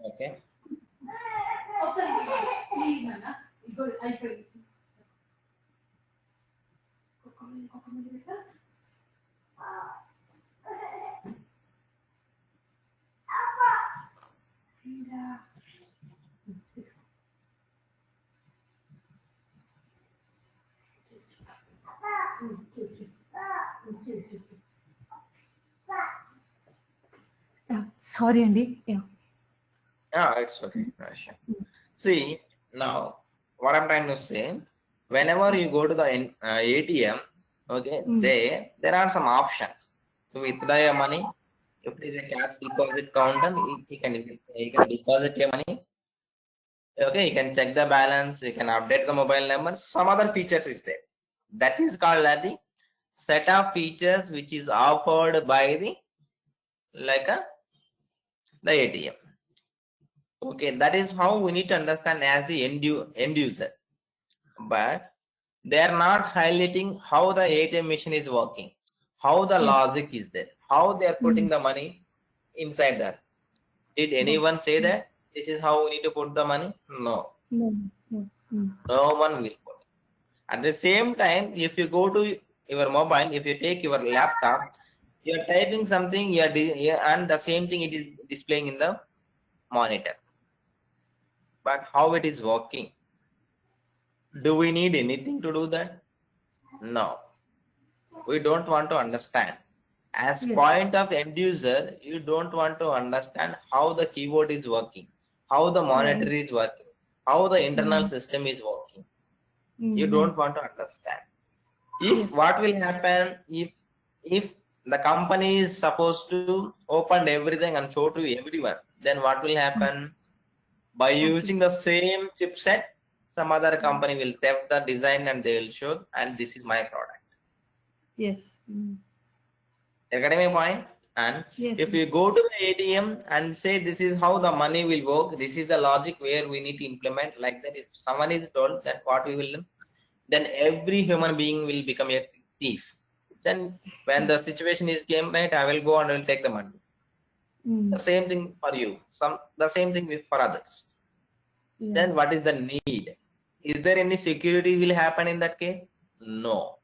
Okay. Sorry, Andy. Yeah. Yeah, it's okay. Sure. See, now what I'm trying to say, whenever you go to the ATM, okay, there are some options to withdraw your money. If it is a cash deposit counter, he can deposit your money. Okay, you can check the balance, you can update the mobile number. Some other features is there. That is called as the set of features which is offered by the the ATM. Okay, that is how we need to understand as the end user. But they are not highlighting how the ATM machine is working, how the logic is there, how they are putting the money inside that. Did anyone say that this is how we need to put the money? No. No one will put. At the same time, if you go to your mobile, if you take your laptop, you are typing something, and the same thing it is displaying in the monitor. But how it is working? Do we need anything to do that? No. We don't want to understand. As point of end user, you don't want to understand how the keyboard is working, how the monitor is working, how the internal system is working. You don't want to understand. If Yes. what will happen if the company is supposed to open everything and show to everyone, then what will happen? By Okay. using the same chipset, some other company will theft the design and they will show, and this is my product. Yes. You're getting my point? And Yes. if you go to the ATM and say this is how the money will work, this is the logic where we need to implement like that. If someone is told that what we will do, then every human being will become a thief. Then when the situation is came right, I will go and I will take the money. The same thing for you. The same thing with for others. Yeah. Then what is the need? Is there any security will happen in that case? No.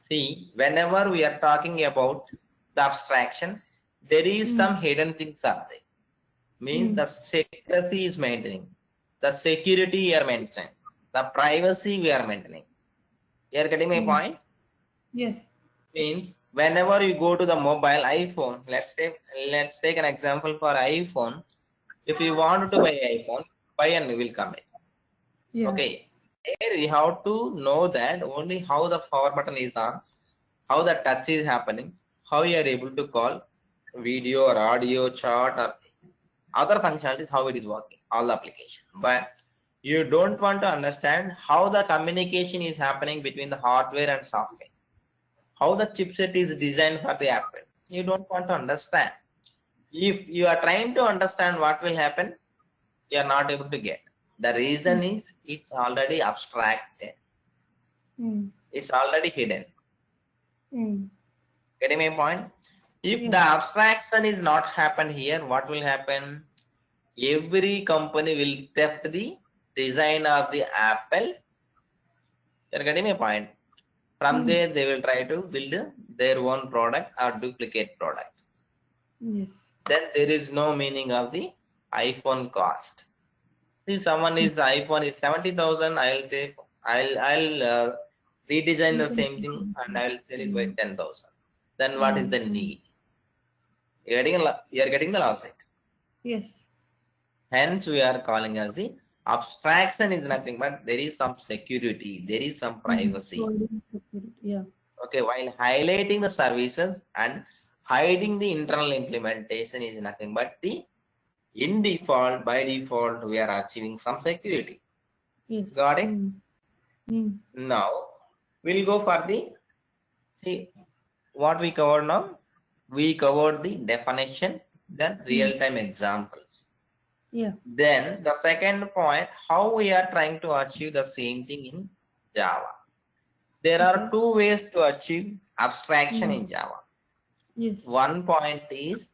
See, whenever we are talking about the abstraction, there is some hidden things are there. Means the secrecy is maintaining, the security we are maintaining, the privacy we are maintaining. You are getting my point? Yes. Means whenever you go to the mobile iPhone, let's take an example for iPhone. If you want to buy iPhone, buy and we will come in. Yeah. Okay. Here we have to know that only how the power button is on, how the touch is happening, how you are able to call, video or audio, chat or other functionalities, how it is working, all the application. But you don't want to understand how the communication is happening between the hardware and software, how the chipset is designed for the Apple. You don't want to understand. If you are trying to understand what will happen, you are not able to get. The reason is it's already abstracted. It's already hidden. Getting my point? If the abstraction is not happen here, what will happen? Every company will theft the design of the Apple. You're getting my point? From there, they will try to build their own product or duplicate product. Yes. Then there is no meaning of the iPhone cost. See, someone is the iPhone is 70,000. I'll say I'll redesign the same thing and I'll sell it by 10,000. Then what is the need? You're getting the logic. Yes. Hence, we are calling as the abstraction is nothing but there is some security, there is some privacy. Yeah. Okay, while highlighting the services and hiding the internal implementation is nothing but the in default, by default, we are achieving some security. Yes. Got it? Now, we'll go for the, see, what we covered now. We covered the definition, then real-time examples. Yeah. Then the second point, how we are trying to achieve the same thing in Java. There are two ways to achieve abstraction in Java. Yes. One point is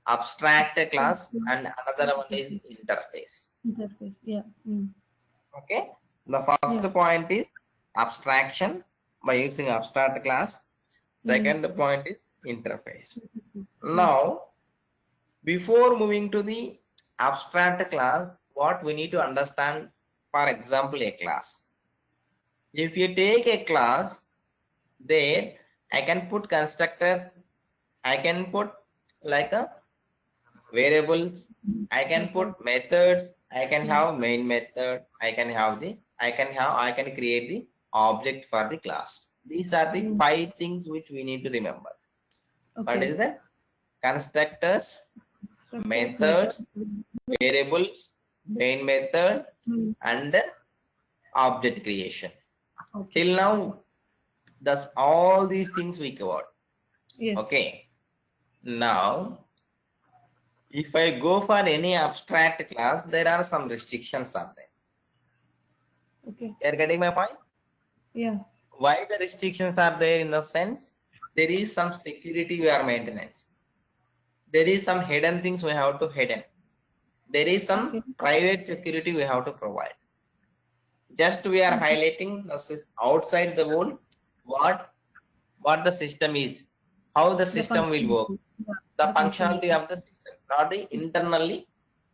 abstract a class and another one is interface. Interface. Yeah. Okay. The first point is abstraction by using abstract class. Second point is interface. Now, before moving to the abstract class, what we need to understand, for example, a class. If you take a class, there I can put constructors, I can put like a variables, I can put methods, I can have main method, I can create the object for the class. These are the 5 things which we need to remember. What is that? Constructors, methods, variables, main method, and object creation. Till now, that's all these things we covered. Yes. Okay. Now, if I go for any abstract class, there are some restrictions are there. Okay. You're getting my point? Yeah. Why the restrictions are there in the sense? There is some security we are maintaining. There is some hidden things we have to hidden. There is some private security we have to provide. Just we are highlighting the outside the world what the system is, how the system will work, the functionality of the system, not the internal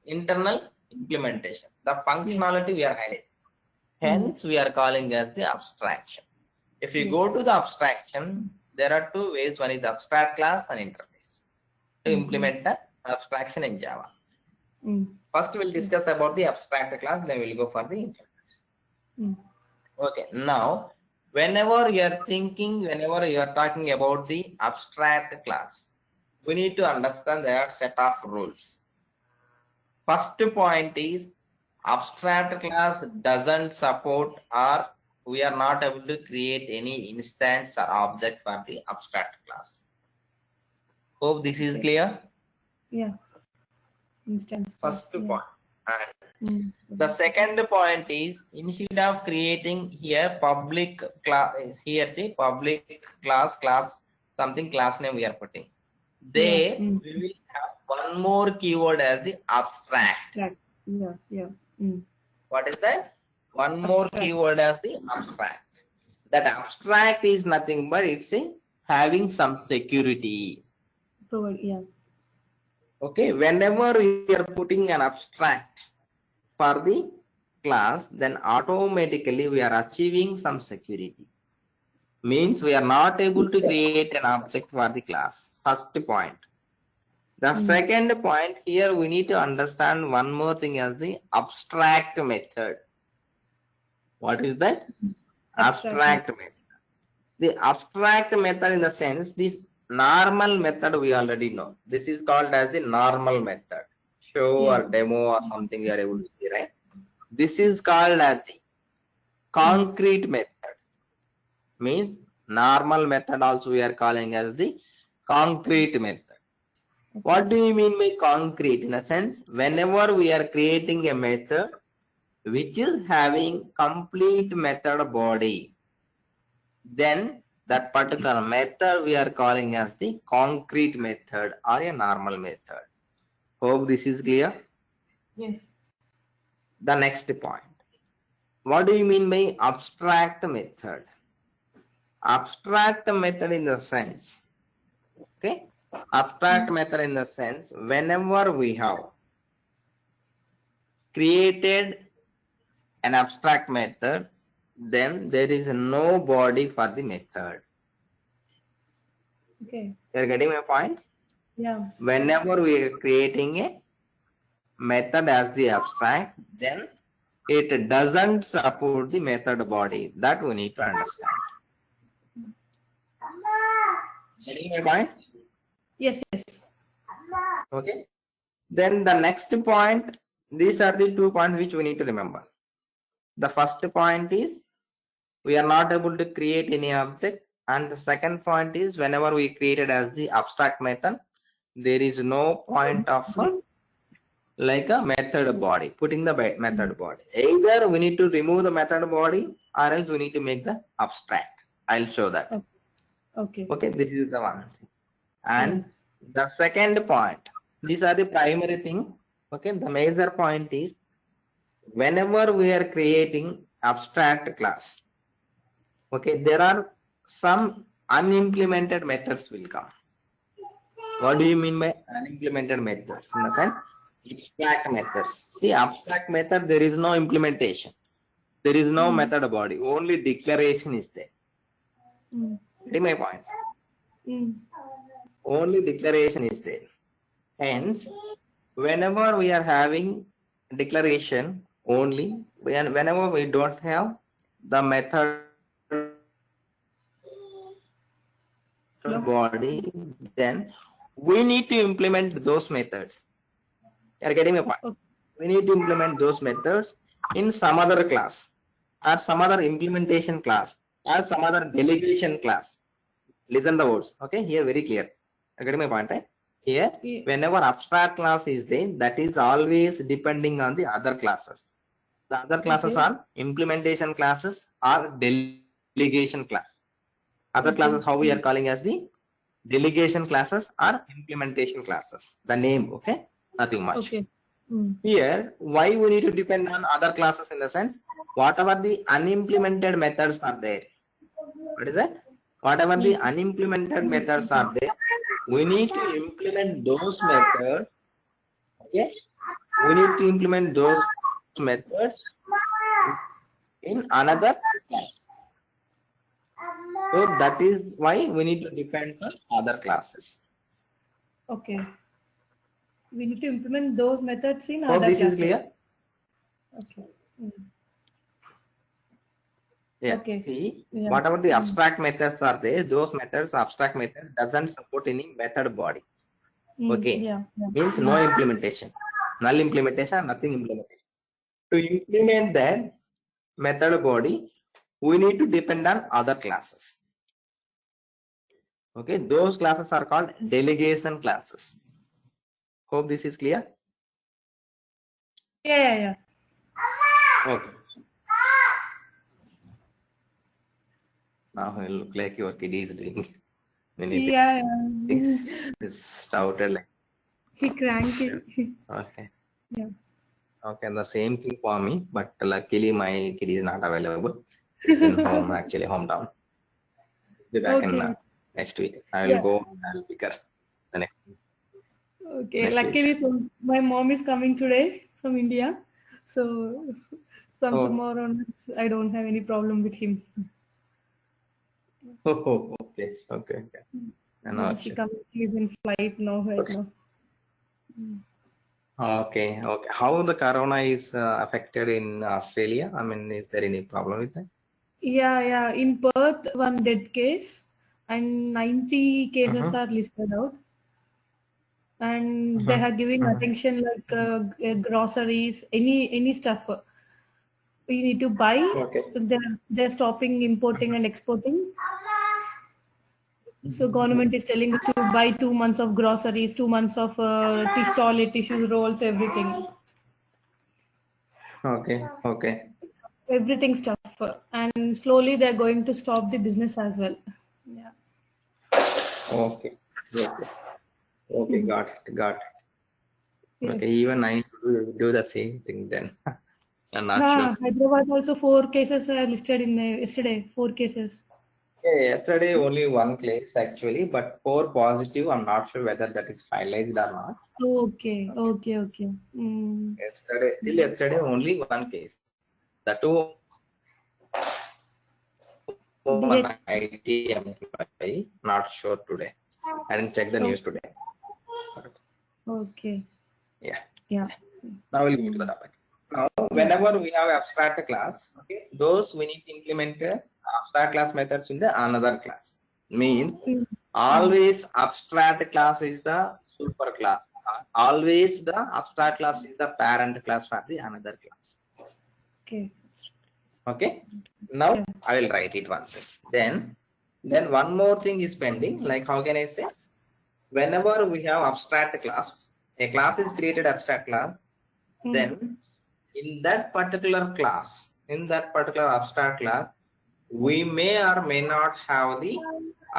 implementation. The functionality we are highlighting. Hence, we are calling as the abstraction. If you go to the abstraction, there are two ways. One is abstract class and interface to implement the abstraction in Java. First, we'll discuss about the abstract class, then we'll go for the interface. Okay, now whenever you are thinking, whenever you are talking about the abstract class, we need to understand there are set of rules. First point is abstract class doesn't support, or we are not able to create any instance or object for the abstract class. Hope this is Okay. clear. Yeah. Instance class. First Yeah. point. And the second point is instead of creating here public class, here see public class something class name we are putting. Yeah. There we will have one more keyword as the abstract. Abstract. Yeah. Yeah. What is that? One more Abstract. keyword as the abstract. That abstract is nothing but it's having some security. Provide. Yeah. Okay, whenever we are putting an abstract for the class, then automatically we are achieving some security. Means we are not able to create an object for the class. First point. The second point, here we need to understand one more thing as the abstract method. What is that? Abstract method. The abstract method in the sense, the normal method we already know. This is called as the normal method. Show or demo or something you are able to see, right? This is called as the concrete method. Means normal method also we are calling as the concrete method. What do you mean by concrete? In a sense, whenever we are creating a method which is having complete method body, then that particular method we are calling as the concrete method or a normal method. Hope this is clear. Yes. The next point. What do you mean by abstract method? Abstract method in the sense, okay? Abstract method in the sense, whenever we have created an abstract method, then there is no body for the method. Okay. You're getting my point? Yeah. Whenever we are creating a method as the abstract, then it doesn't support the method body. That we need to understand. Getting my point? Yes. Yes. Okay. Then the next point, these are the 2 points which we need to remember. The first point is we are not able to create any object, and the second point is whenever we created as the abstract method, there is no point of like a method body, putting the method body. Either we need to remove the method body or else we need to make the abstract. I'll show that. Okay. Okay, this is the one. And the second point, these are the primary thing. Okay, the major point is whenever we are creating abstract class, okay, there are some unimplemented methods will come. What do you mean by unimplemented methods? In the sense, abstract methods. See, abstract method, there is no implementation. There is no method body. Only declaration is there. Getting my point? Only declaration is there. Hence, whenever we are having declaration only, whenever we don't have the method body, then we need to implement those methods. You are getting my point? We need to implement those methods in some other class or some other implementation class or some other delegation class. Listen the words. Okay, here very clear. You are getting my point, right? Here, whenever abstract class is there, that is always depending on the other classes. The other classes are implementation classes or delegation class. Other classes, how we are calling as the delegation classes or implementation classes. The name, okay? Nothing much. Okay. Here, why we need to depend on other classes in the sense, whatever the unimplemented methods are there. What is that? Whatever the unimplemented methods are there, we need to implement those methods. Okay, we need to implement those methods in another class. So that is why we need to depend on other classes. Okay. We need to implement those methods in Hope other this is classes. clear. Okay. Yeah. Okay. See, Yeah. whatever the abstract methods are there, those methods, abstract method doesn't support any method body. Okay. Yeah. Means no implementation. Null implementation, nothing implementation. To implement that method body, we need to depend on other classes. Okay. Those classes are called delegation classes. Hope this is clear. Yeah. Okay. Now it look like your kid is doing many Yeah. things. It's shouted like. He cranky. Okay. Yeah. Okay, and the same thing for me, but luckily my kid is not available. He's in home, actually hometown. Be back in Okay. next week. I will Yeah. go. I'll pick her the Okay. next week. Luckily, my mom is coming today from India, so from Oh, tomorrow onwards, I don't have any problem with him. okay, okay, okay. Yeah, No she issue. comes. She's in flight now, right Okay, now. Mm. okay, okay. How the corona is affected in Australia? I mean, is there any problem with that? Yeah. In Perth, one dead case, and 90 cases Uh-huh, are listed out. And they uh-huh, are giving uh-huh. attention like groceries, any stuff you need to buy. Okay. They're stopping importing and exporting. So Mhm. government is telling us to buy 2 months of groceries, 2 months of toilet tissues, rolls, Okay, okay, everything stuff. And slowly they're going to stop the business as well. Yeah. okay, okay, okay. Got it, got it. Yes. Okay, even I need to do the same thing then. I'm not sure. Hyderabad also 4 cases are listed in yesterday. 4 cases. Yeah, yesterday only one case actually, but four positive. I'm not sure whether that is finalized or not. Okay, Okay. okay, okay. Mm. Yesterday, till yesterday, only one case. The two one DH. IT employee. Not sure today. I didn't check the Oh, news today. okay. Yeah. Yeah. Now we'll go to the Mm. topic. Now, Yeah. whenever we have abstract class, okay, those we need to implement abstract class methods in the another class. Means Mm. Mm. always abstract class is the super class. Always the abstract class is the parent class for the another class. Okay. Okay. Now Yeah. I will write it one thing. Then one more thing is pending. Like how can I say? Whenever we have abstract class, a class is created abstract class. Mm. Then in that particular class, in that particular abstract class, we may or may not have the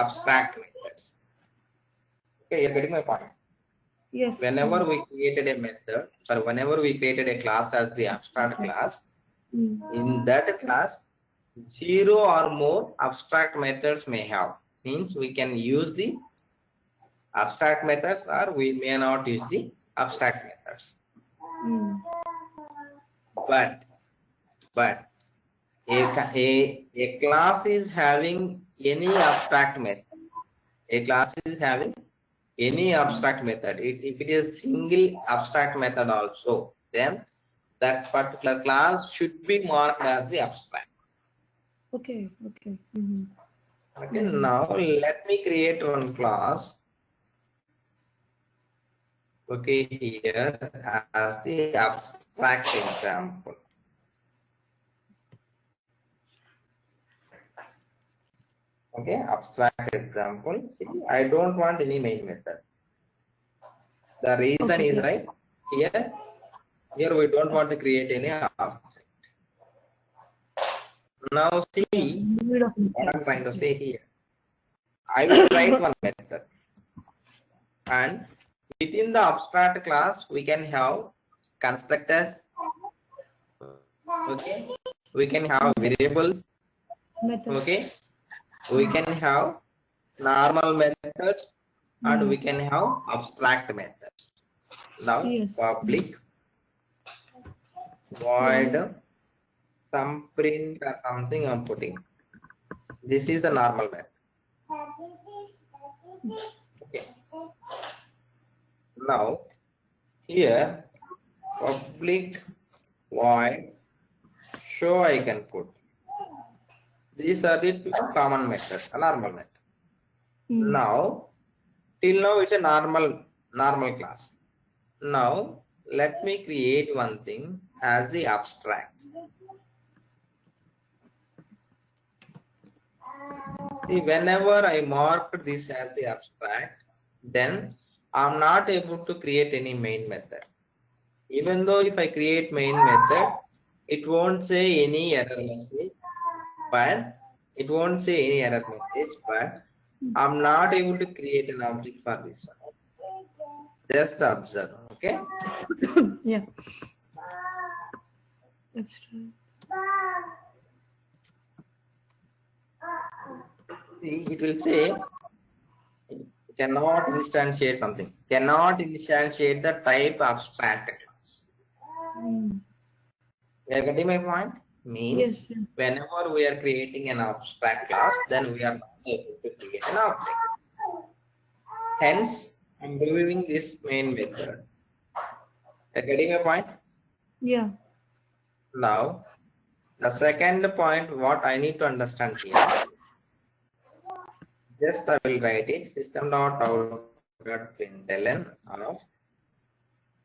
abstract methods. Okay, you're getting my point. Yes. Whenever we created a method, sorry, whenever we created a class as the abstract Okay. class, Mm. in that class, 0 or more abstract methods may have. Means we can use the abstract methods or we may not use the abstract methods. Mm. But a class is having any abstract method. A class is having any abstract method. If it is single abstract method also, then that particular class should be marked as the abstract. Okay. Okay. Mm-hmm. Okay, Mm-hmm. now let me create one class. Okay, here as the abstract example. Okay, abstract example. See, I don't want any main method. The reason Okay. is Yeah. right here. Here we don't want to create any object. Now Yeah. see Limit of what I'm instance. trying to Okay. say here. I will write one method, and within the abstract class we can have constructors. Okay, we can have variables. Method. Okay, we can have normal methods and we Mm. can have abstract methods. Now Yes. public Why? void some print or something I'm putting. This is the normal method. Okay. Now here public void show I can put. These are the two common methods, a normal method. Hmm. Now, till now it's a normal class. Now, let me create one thing as the abstract. See, whenever I mark this as the abstract, then I'm not able to create any main method. Even though if I create main method, it won't say any error message, but I'm not able to create an object for this one. Just observe, okay? Yeah. Abstract. See, it will say cannot instantiate something. Cannot instantiate the type abstract class. Hmm. You are getting my point? Means Yes. Yes. whenever we are creating an abstract class, then we are not able to create an object. Hence, I'm removing this main method. You are getting my point? Yeah. Now, the second point, what I need to understand here, just I will write it system.out.println of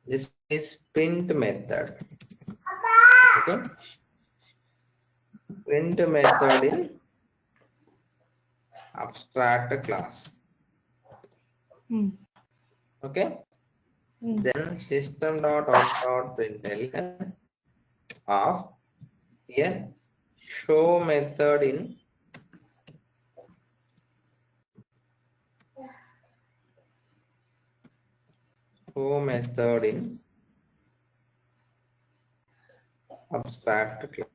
this is print method. Okay, print method in abstract class. Hmm. Okay, Hmm. then system.out.println of here show method in abstract class.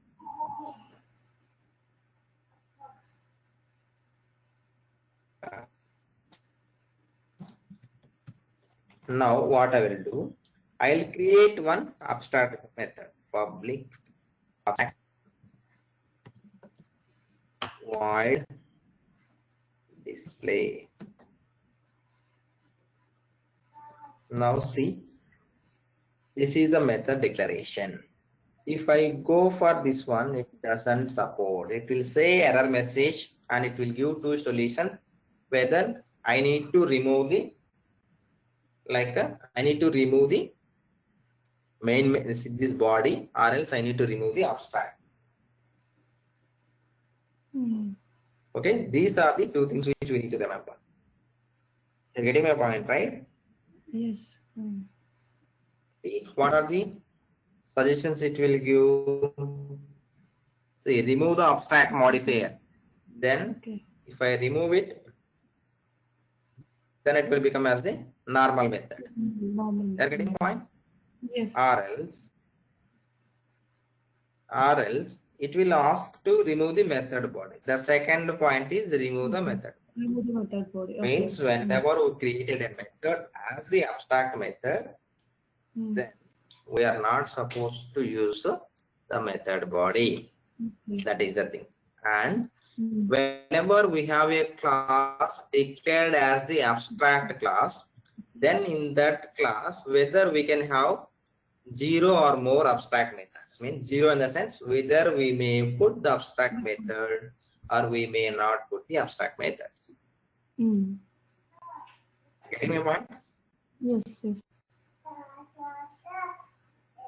Now what I will do, I'll create one abstract method, public void display. Now see, this is the method declaration. If I go for this one, it doesn't support. It will say error message and it will give two solutions, whether I need to remove the I need to remove the main this body, or else I need to remove the abstract. Hmm. Okay, these are the two things which we need to remember. You're getting my point, right? Yes. Hmm. See, what are the suggestions it will give? See, remove the abstract modifier. Then, Okay. if I remove it, then it will become as the normal method. Normal. You're getting my point? Yes. Or else it will ask to remove the method body. The second point is remove the method. Remove the method body. Okay. Means whenever we created a method as the abstract method, Hmm. then we are not supposed to use the method body. Okay. That is the thing. And Hmm. whenever we have a class declared as the abstract class, then in that class, whether we can have 0 or more abstract methods. Means 0 in the sense whether we may put the abstract method or we may not put the abstract methods. Hmm. Getting my point? Yes. Yes.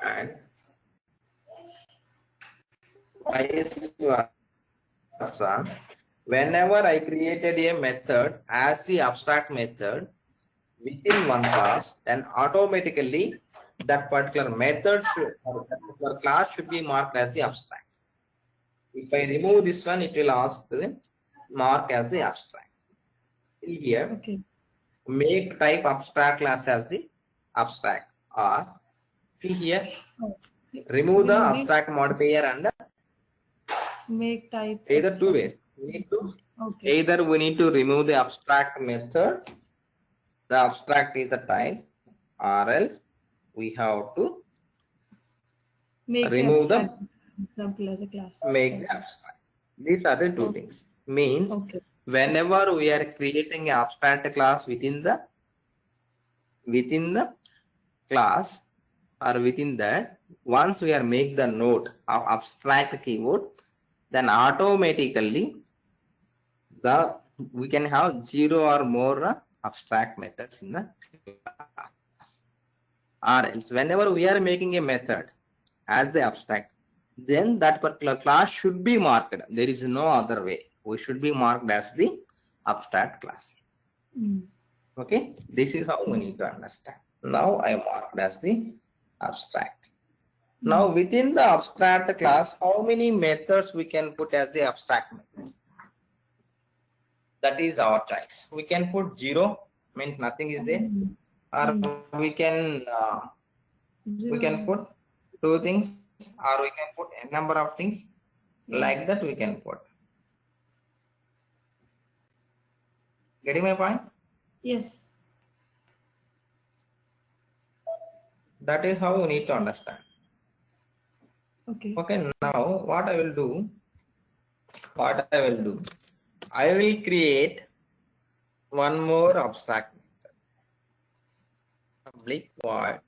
And vice versa, whenever I created a method as the abstract method within one class, then automatically that particular method should, or that particular class should be marked as the abstract. If I remove this one, it will ask the mark as the abstract. Here, Okay. make type abstract class as the abstract, or see here, remove the abstract modifier and Make type. either two ways. We need to Okay. either we need to remove the abstract method, the abstract is the type, or else we have to Make the remove abstract the example as a class. make the abstract. These are the two Okay. things. Means Okay. whenever we are creating an abstract class within the class or within that, once we are make the note of abstract keyword, then automatically we can have 0 or more abstract methods in the class. Or else whenever we are making a method as the abstract, then that particular class should be marked. There is no other way. We should be marked as the abstract class. Okay, this is how we need to understand. Now I marked as the abstract. Now within the abstract class, how many methods we can put as the abstract methods? That is our choice. We can put 0, means nothing is there, or we can put 2 things, or we can put a number of things. Like that we can put. Getting my point? Yes. That is how we need to understand. Okay. Okay, now what I will do, I will create one more abstract method. Public void,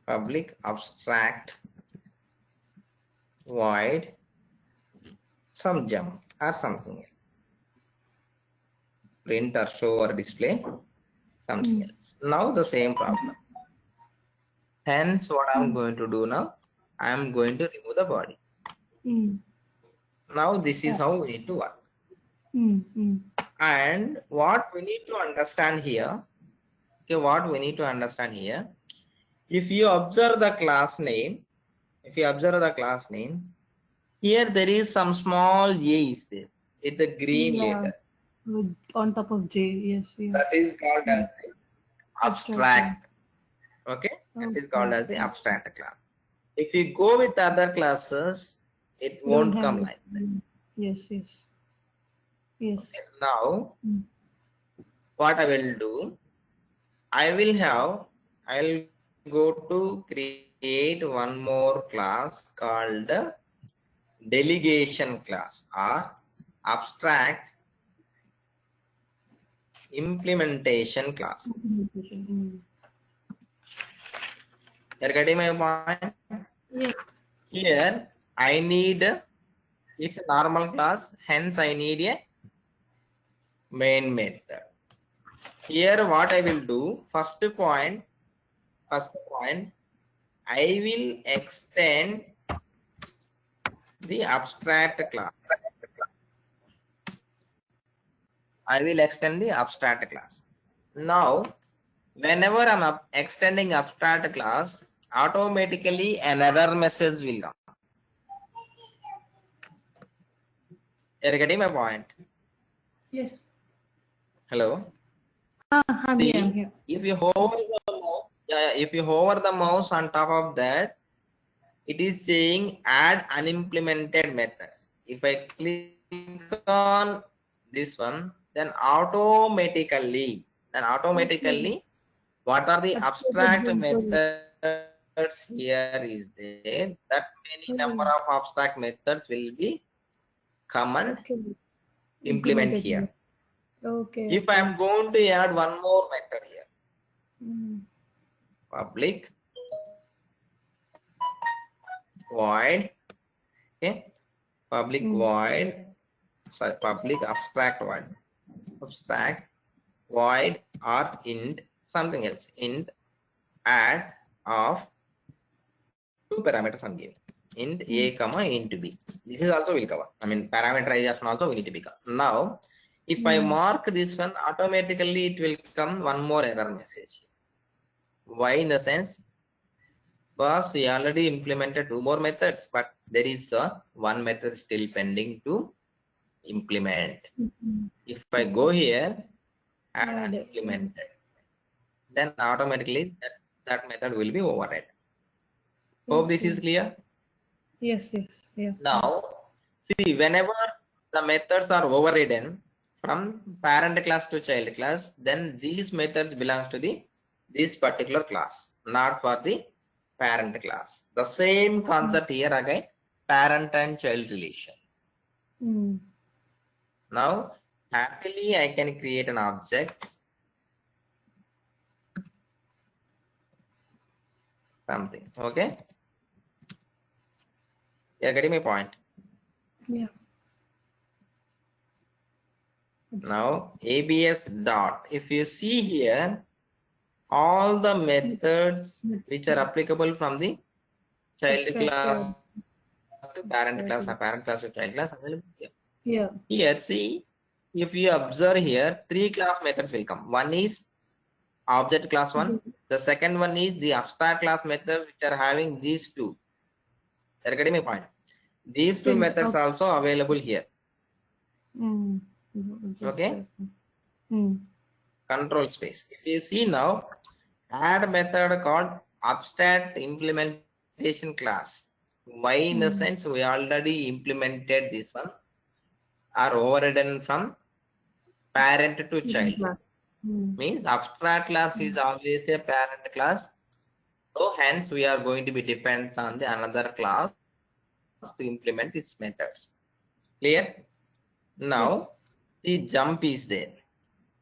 public abstract void some jump or something else. Print or show or display something else. Now the same problem. Hence, what I'm going to do now, I'm going to remove the body. Now this is how we need to work. And what we need to understand here, if you observe the class name, here there is some small a is there with the green letter. On top of J, yes. Yeah. That is called as the abstract. Okay, that is called as the abstract class. If you go with other classes, it won't come like that. Yes. Okay, now what I will do, I'll go to create one more class called delegation class or abstract implementation class. You're getting my point? Yes. Here I need, it's a normal class, hence I need a main method. Here what I will do, first point, I will extend the abstract class. Now, whenever I'm extending abstract class, automatically an error message will come. You're getting my point? Yes. Hello? I'm here. If you hover the mouse on top of that, it is saying add unimplemented methods. If I click on this one, then automatically what are the abstract methods here is there, that many number of abstract methods will be come and implement here. Okay. If I am going to add one more method here, public void, okay, public abstract void or int something else, int add of 2 parameters I'm giving, int a comma int b. This is also will cover, I mean parameterization also we need to become. Now if I mark this one, automatically it will come one more error message. Why? In the sense, because we already implemented 2 more methods, but there is one method still pending to implement. If I go here, add implemented, then automatically that method will be overridden. Hope this is clear. Yes. Yeah. Now, see, whenever the methods are overridden from parent class to child class, then these methods belongs to this particular class, not for the parent class. The same concept here again, parent and child relation. Now, happily I can create an object, something, okay? You're getting my point. Yeah. Now ABS dot. If you see here, all the methods which are applicable from the child class to parent class or parent class to child class available here. Yeah. Here, see, if you observe here, 3 class methods will come. One is object class one. The second one is the abstract class methods which are having these two. You're getting my point. These two methods also available here. Okay. Control space. If you see now, add method called abstract implementation class. Why? In the sense we already implemented this one, are overridden from parent to child. Means abstract class is always a parent class. So hence we are going to be dependent on the another class to implement its methods. Clear? Now the jump is there.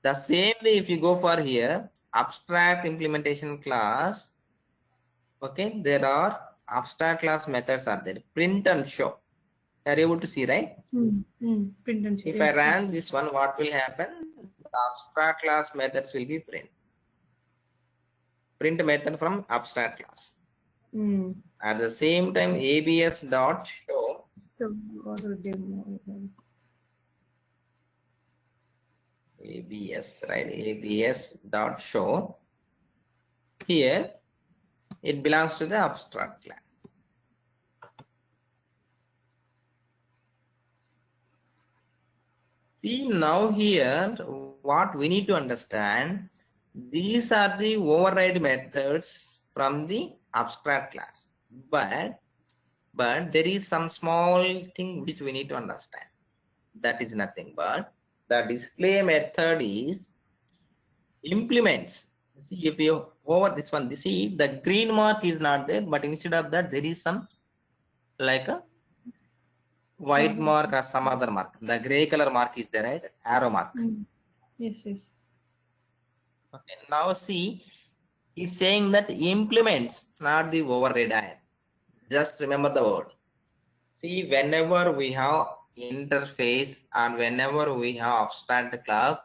The same way if you go for here, abstract implementation class, okay, there are abstract class methods are there. Print and show. Are you able to see, right? Print and show. If I ran this one, what will happen? The abstract class methods will be print. Print method from abstract class. At the same time, ABS dot show. ABS, right? ABS dot show. Here, it belongs to the abstract class. See now here, what we need to understand, these are the override methods from the abstract class. But there is some small thing which we need to understand. That is nothing but the display method is implements. See, if you over this one, see the green mark is not there, but instead of that, there is some like a white mark or some other mark. The gray color mark is there, right? Arrow mark. Yes. Okay. Now see, it's saying that implements, not the override. Just remember the word. See, whenever we have interface and whenever we have abstract class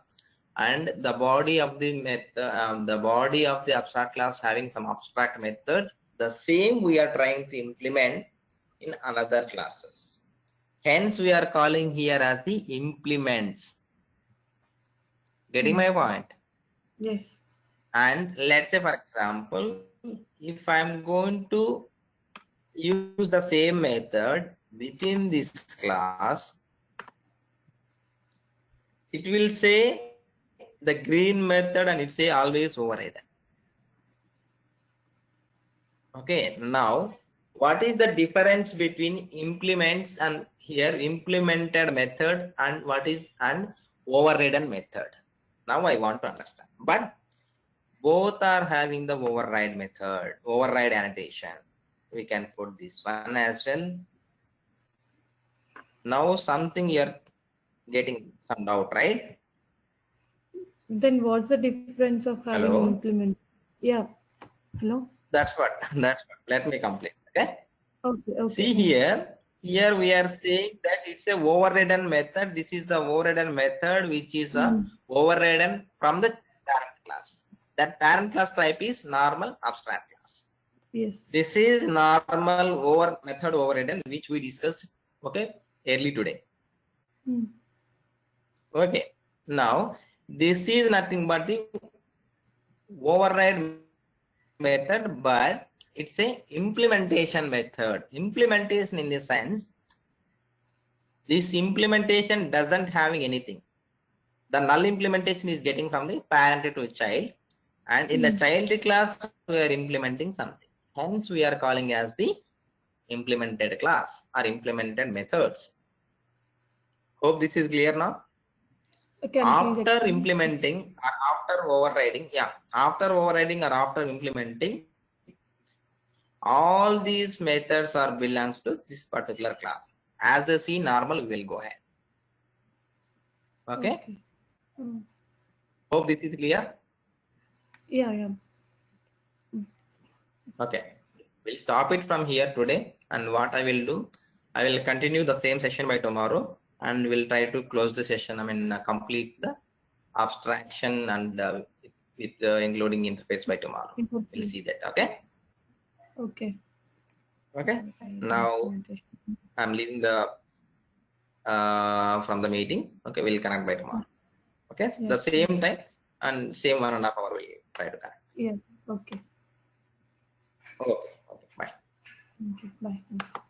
and the body of the method, the body of the abstract class having some abstract method, the same we are trying to implement in another classes. Hence, we are calling here as the implements. Getting my point? Yes. And let's say, for example, if I'm going to use the same method within this class, it will say the green method and it say always override. Okay, now what is the difference between implements and here implemented method and what is an overridden method? Now I want to understand. But both are having the override method, override annotation. We can put this one as well. Now something you're getting some doubt, right? Then what's the difference of having Hello? implement? Yeah. Hello? That's what. Let me complete. Okay. Okay. See here we are saying that it's a overridden method. This is the overridden method which is a overridden from the parent class. That parent class type is normal abstract class. Yes. This is normal method overridden which we discussed early today. Okay. Now this is nothing but the override method, but it's a implementation method. Implementation in the sense, this implementation doesn't having anything. The null implementation is getting from the parent to child, and in the child class we are implementing something. Hence we are calling as the implemented class or implemented methods. Hope this is clear now. After implementing or after overriding, after overriding or after implementing, all these methods are belongs to this particular class. As a C normal, we will go ahead. Okay. Hope this is clear. Yeah. Okay. We'll stop it from here today. And what I will do, I will continue the same session by tomorrow, and we'll try to close the session. I mean, complete the abstraction and with including interface by tomorrow. We'll see that. Okay. Okay. Okay. Now I'm leaving the from the meeting. Okay, we'll connect by tomorrow. Okay, Yeah. the same time and same 1.5 hour we'll try to connect. Yeah. Okay. Okay. Okay. Bye. Okay. Bye.